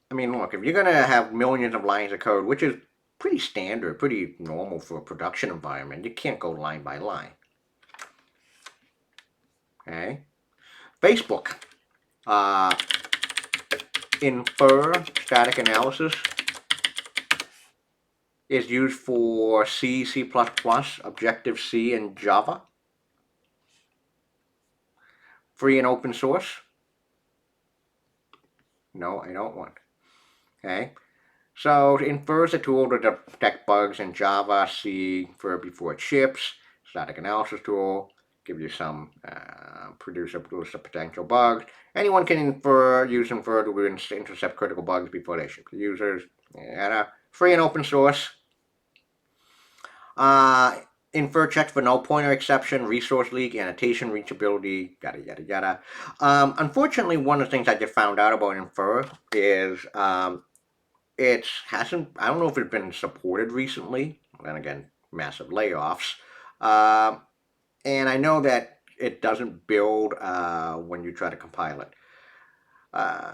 I mean, look, if you're going to have millions of lines of code, which is pretty standard, pretty normal for a production environment, you can't go line by line. Okay. Facebook. Infer static analysis is used for C, C++, Objective-C, and Java. Free and open source. No, I don't want. Okay. So Infer is a tool to detect bugs in Java, C, before it ships. Static analysis tool. Give you some, produce a list of potential bugs. Anyone can use Infer to intercept critical bugs before they ship to users. And, free and open source. Infer checks for null pointer exception, resource leak, annotation reachability, yada yada yada. Unfortunately, one of the things I just found out about Infer is it hasn't. I don't know if it's been supported recently. And again, massive layoffs. And I know that it doesn't build when you try to compile it.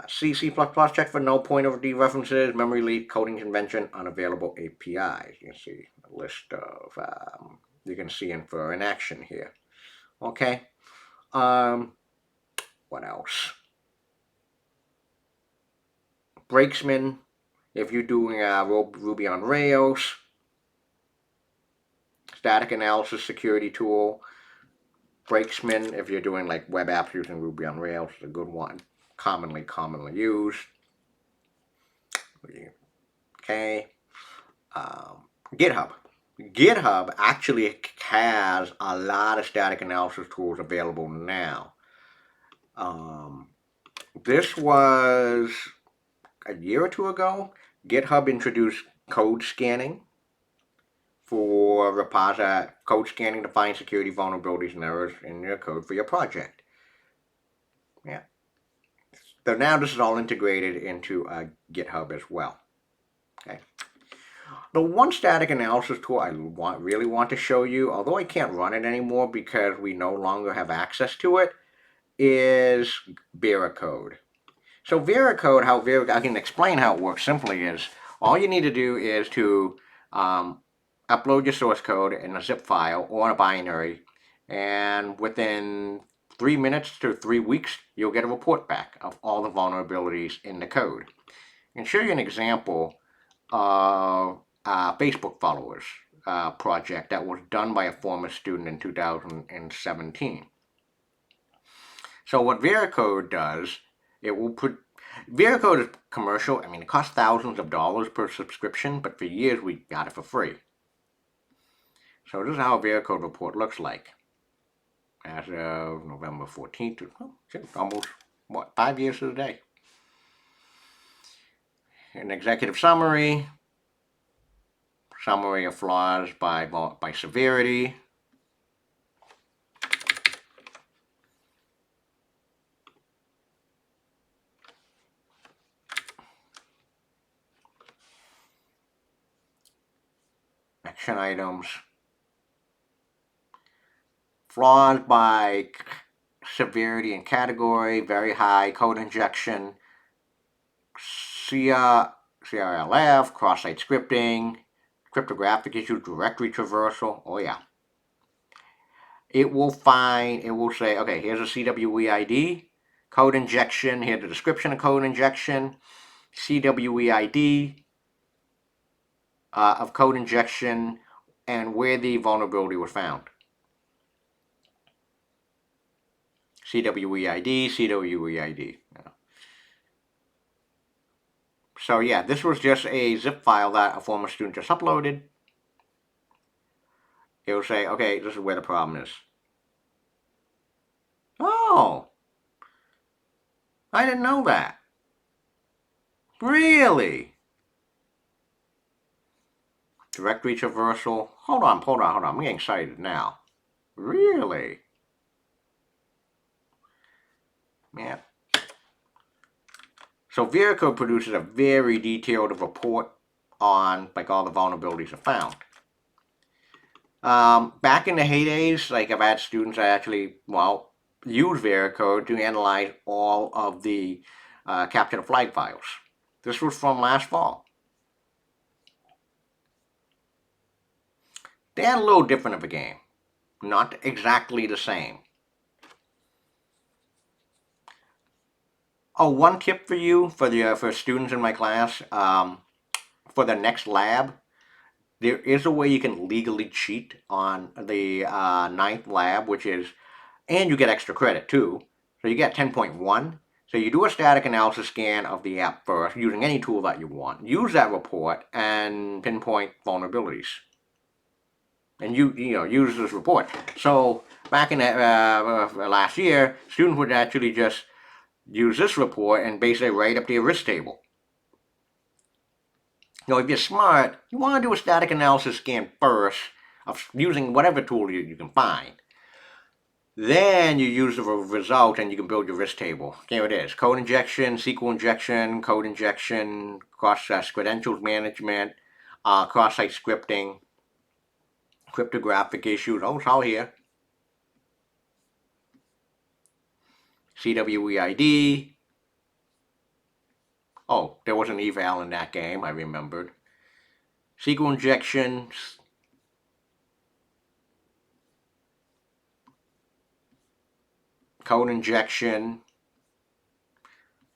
C check for null pointer dereferences, memory leak, coding convention, unavailable APIs. You can see a list of, you can see infer in action here. Okay. What else? Brakesman, if you're doing Ruby on Rails. Static analysis security tool. Brakesman, if you're doing like web apps using Ruby on Rails, is a good one. Commonly used. Okay. GitHub. GitHub actually has a lot of static analysis tools available now. This was a year or two ago. GitHub introduced code scanning for repository code scanning to find security vulnerabilities and errors in your code for your project. Yeah. So now this is all integrated into GitHub as well. Okay. The one static analysis tool I really want to show you, although I can't run it anymore because we no longer have access to it, is Veracode. So Veracode, I can explain how it works simply is, all you need to do is to upload your source code in a zip file or in a binary, and within 3 minutes to 3 weeks, you'll get a report back of all the vulnerabilities in the code. I can show you an example of Facebook followers project that was done by a former student in 2017. So what Veracode does, it will put, Veracode is commercial. I mean, it costs thousands of dollars per subscription, but for years we got it for free. So this is how a Veracode report looks like as of November 14th. Almost, 5 years to the day. An executive summary of flaws by severity. Action items. Flaws by severity and category, very high, code injection, CRLF, cross-site scripting, cryptographic issues, directory traversal. Oh yeah. It will say, okay, here's a CWE ID, code injection, here's the description of code injection, CWE ID of code injection, and where the vulnerability was found. CWE ID, CWE ID. Yeah. So yeah, this was just a zip file that a former student just uploaded. It will say, okay, this is where the problem is. Oh, I didn't know that. Really? Directory traversal. Hold on. I'm getting excited now. Really? Yeah. So Veracode produces a very detailed report on like all the vulnerabilities are found. Back in the heydays, like I've had students that actually, use Veracode to analyze all of the capture the flag files. This was from last fall. They had a little different of a game. Not exactly the same. Oh, one tip for you, for students in my class, for the next lab, there is a way you can legally cheat on the 9th lab, which is, and you get extra credit too. So you get 10.1. So you do a static analysis scan of the app first, using any tool that you want. Use that report and pinpoint vulnerabilities. And use this report. So back in last year, students would actually just use this report and basically write up the risk table. If you're smart, you want to do a static analysis scan first of using whatever tool you can find. Then you use the result and you can build your risk table. Here it is. Code injection, SQL injection, code injection, credentials management, cross-site scripting, cryptographic issues. Oh, it's all here. CWE ID, Oh, there was an eval in that game, I remembered. SQL injections. Code injection.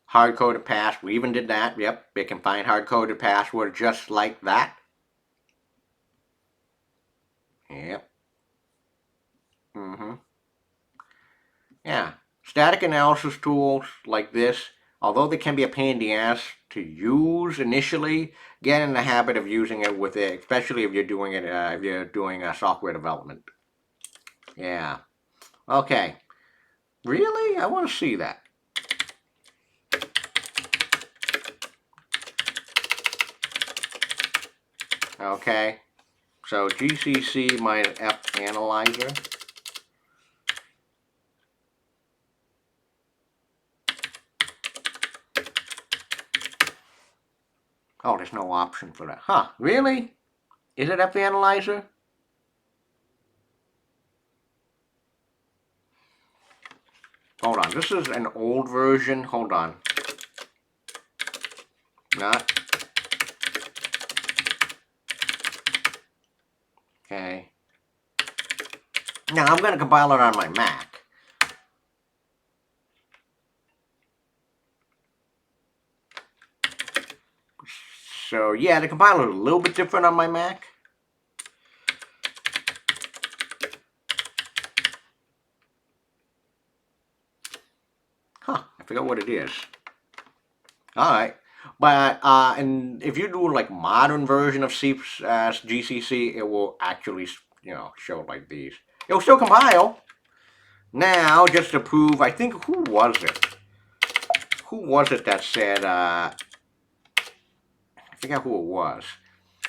Hard-coded pass. We even did that. Yep, it can find hard-coded password just like that. Yep. Yeah. Static analysis tools like this, although they can be a pain in the ass to use initially, get in the habit of using it with it, especially if you're doing it if you're doing software development. Yeah. Okay. Really? I want to see that. Okay. So GCC minus F analyzer. Oh, there's no option for that. Huh, really? Is it F analyzer? Hold on, this is an old version. Hold on. Not. Okay. Now I'm going to compile it on my Mac. So yeah, the compiler is a little bit different on my Mac. Huh, I forgot what it is. Alright. But and if you do like modern version of GCC, it will actually, show like these. It will still compile. Now, just to prove, I think, who was it? Who was it that said, I forget who it was.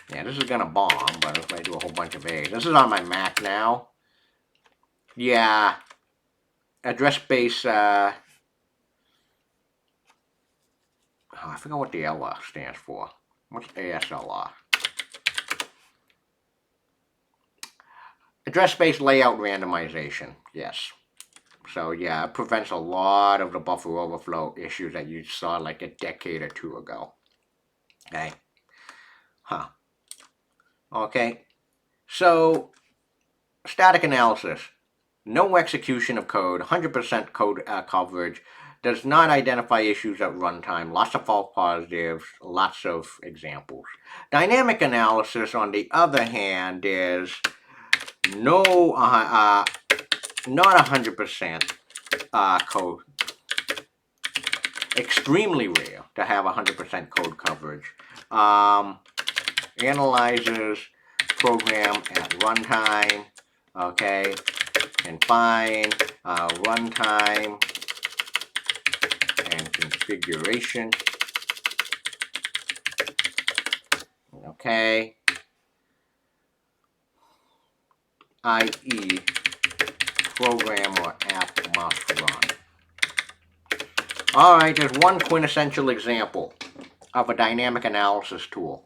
Yeah, this is gonna bomb, but if I do a whole bunch of A's. This is on my Mac now. Yeah. Address space, oh, I forgot what the LR stands for. What's ASLR? Address space layout randomization, yes. So yeah, it prevents a lot of the buffer overflow issues that you saw like a decade or two ago. Okay. Huh. Okay. So, static analysis. No execution of code, 100% code coverage, does not identify issues at runtime, lots of false positives, lots of examples. Dynamic analysis, on the other hand, is not 100% code. Extremely rare to have 100% code coverage. Analyzes program at runtime, okay, and find runtime and configuration, okay, i.e. program or app must run. Alright, there's one quintessential example of a dynamic analysis tool.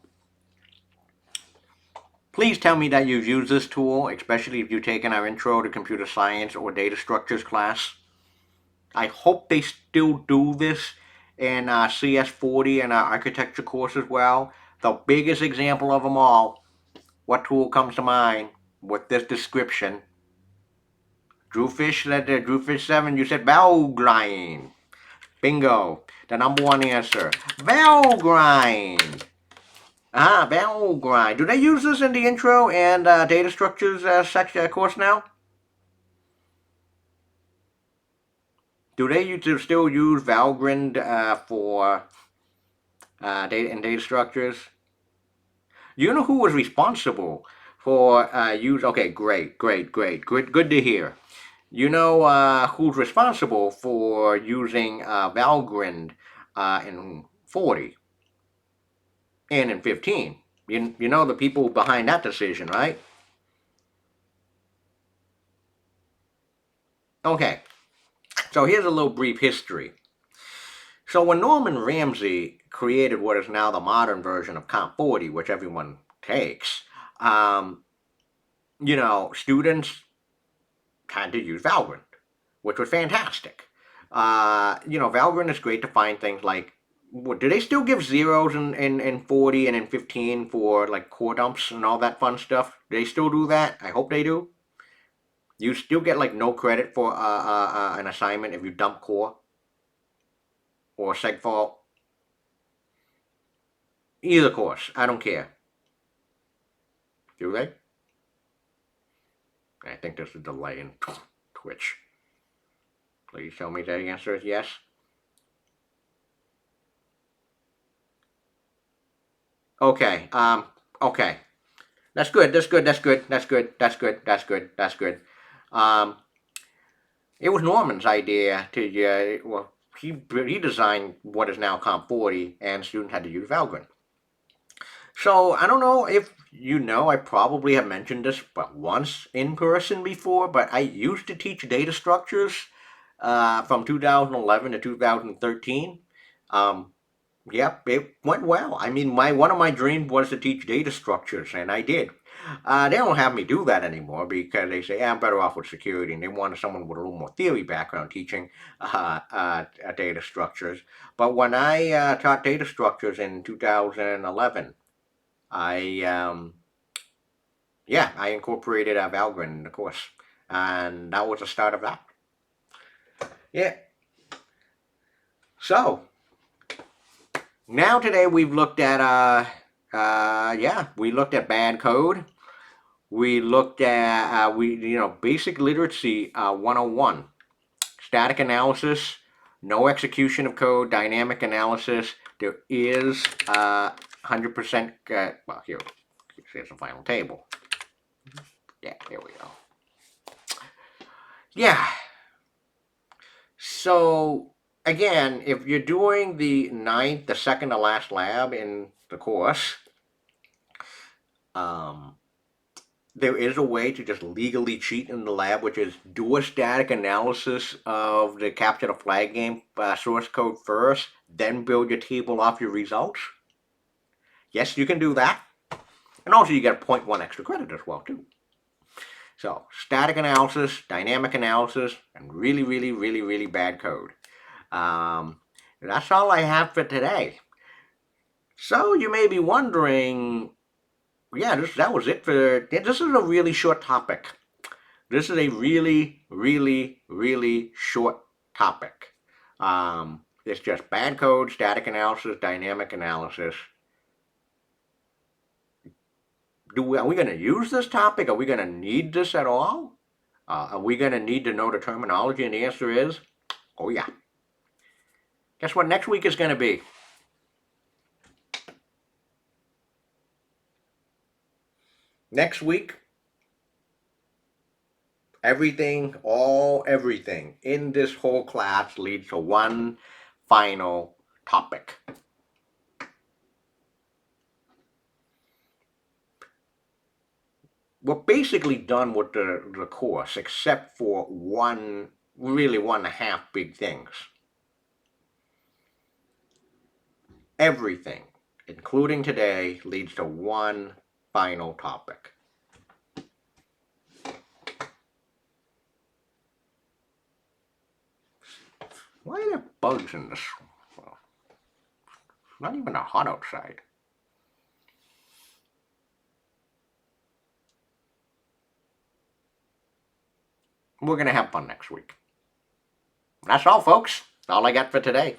Please tell me that you've used this tool, especially if you've taken our Intro to Computer Science or Data Structures class. I hope they still do this in CS40 and our architecture course as well. The biggest example of them all. What tool comes to mind with this description? Drewfish said Drewfish 7, you said Valgrind. Bingo. The number one answer. Valgrind. Valgrind. Do they use this in the intro and data structures course now? Do they still use Valgrind for data and data structures? You know who was responsible for use? Okay, great. Good to hear. You know who's responsible for using Valgrind in 40 and in 15? You know the people behind that decision, right? Okay, so here's a little brief history. So when Norman Ramsey created what is now the modern version of Comp 40, which everyone takes, students had to use Valgrind, which was fantastic. Valgrind is great to find things like do they still give zeros in 40 and in 15 for like core dumps and all that fun stuff? Do they still do that? I hope they do. You still get like no credit for an assignment if you dump core or segfault. Either course, I don't care. Do they? I think there's a delay in Twitch. Please tell me the answer is yes. Okay. Okay. That's good. That's good. That's good. That's good. That's good. That's good. That's good. Um. It was Norman's idea to well, he designed what is now Comp 40, and students had to use Valgrind. So I don't know if you know, I probably have mentioned this but once in person before, but I used to teach data structures from 2011 to 2013. Um, Yep, it went well. I mean, my one of my dreams was to teach data structures, and I did. They don't have me do that anymore because they say, I'm better off with security, and they wanted someone with a little more theory background teaching data structures. But when I taught data structures in 2011, I yeah, I incorporated Valgrind in the course, and that was the start of that. Yeah. So now today we've looked at yeah, we looked at bad code. We looked at basic literacy 101, static analysis, no execution of code, dynamic analysis. There is 100%. Well, here's the final table. Yeah, here we go. Yeah. So again, if you're doing the second to last lab in the course, there is a way to just legally cheat in the lab, which is do a static analysis of the capture the flag game source code first, then build your table off your results. Yes, you can do that. And also you get 0.1 extra credit as well, too. So, static analysis, dynamic analysis, and really, really, really, really bad code. That's all I have for today. So, you may be wondering, yeah, that was it for. This is a really short topic. This is a really, really, really short topic. It's just bad code, static analysis, dynamic analysis. Are we going to use this topic? Are we going to need this at all? Are we going to need to know the terminology? And the answer is, oh yeah. Guess what next week is going to be? Next week, everything in this whole class leads to one final topic. We're basically done with the course, except for one and a half big things. Everything, including today, leads to one final topic. Why are there bugs in this? Well, it's not even hot outside. We're going to have fun next week. That's all, folks. That's all I got for today.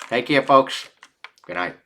Take care, folks. Good night.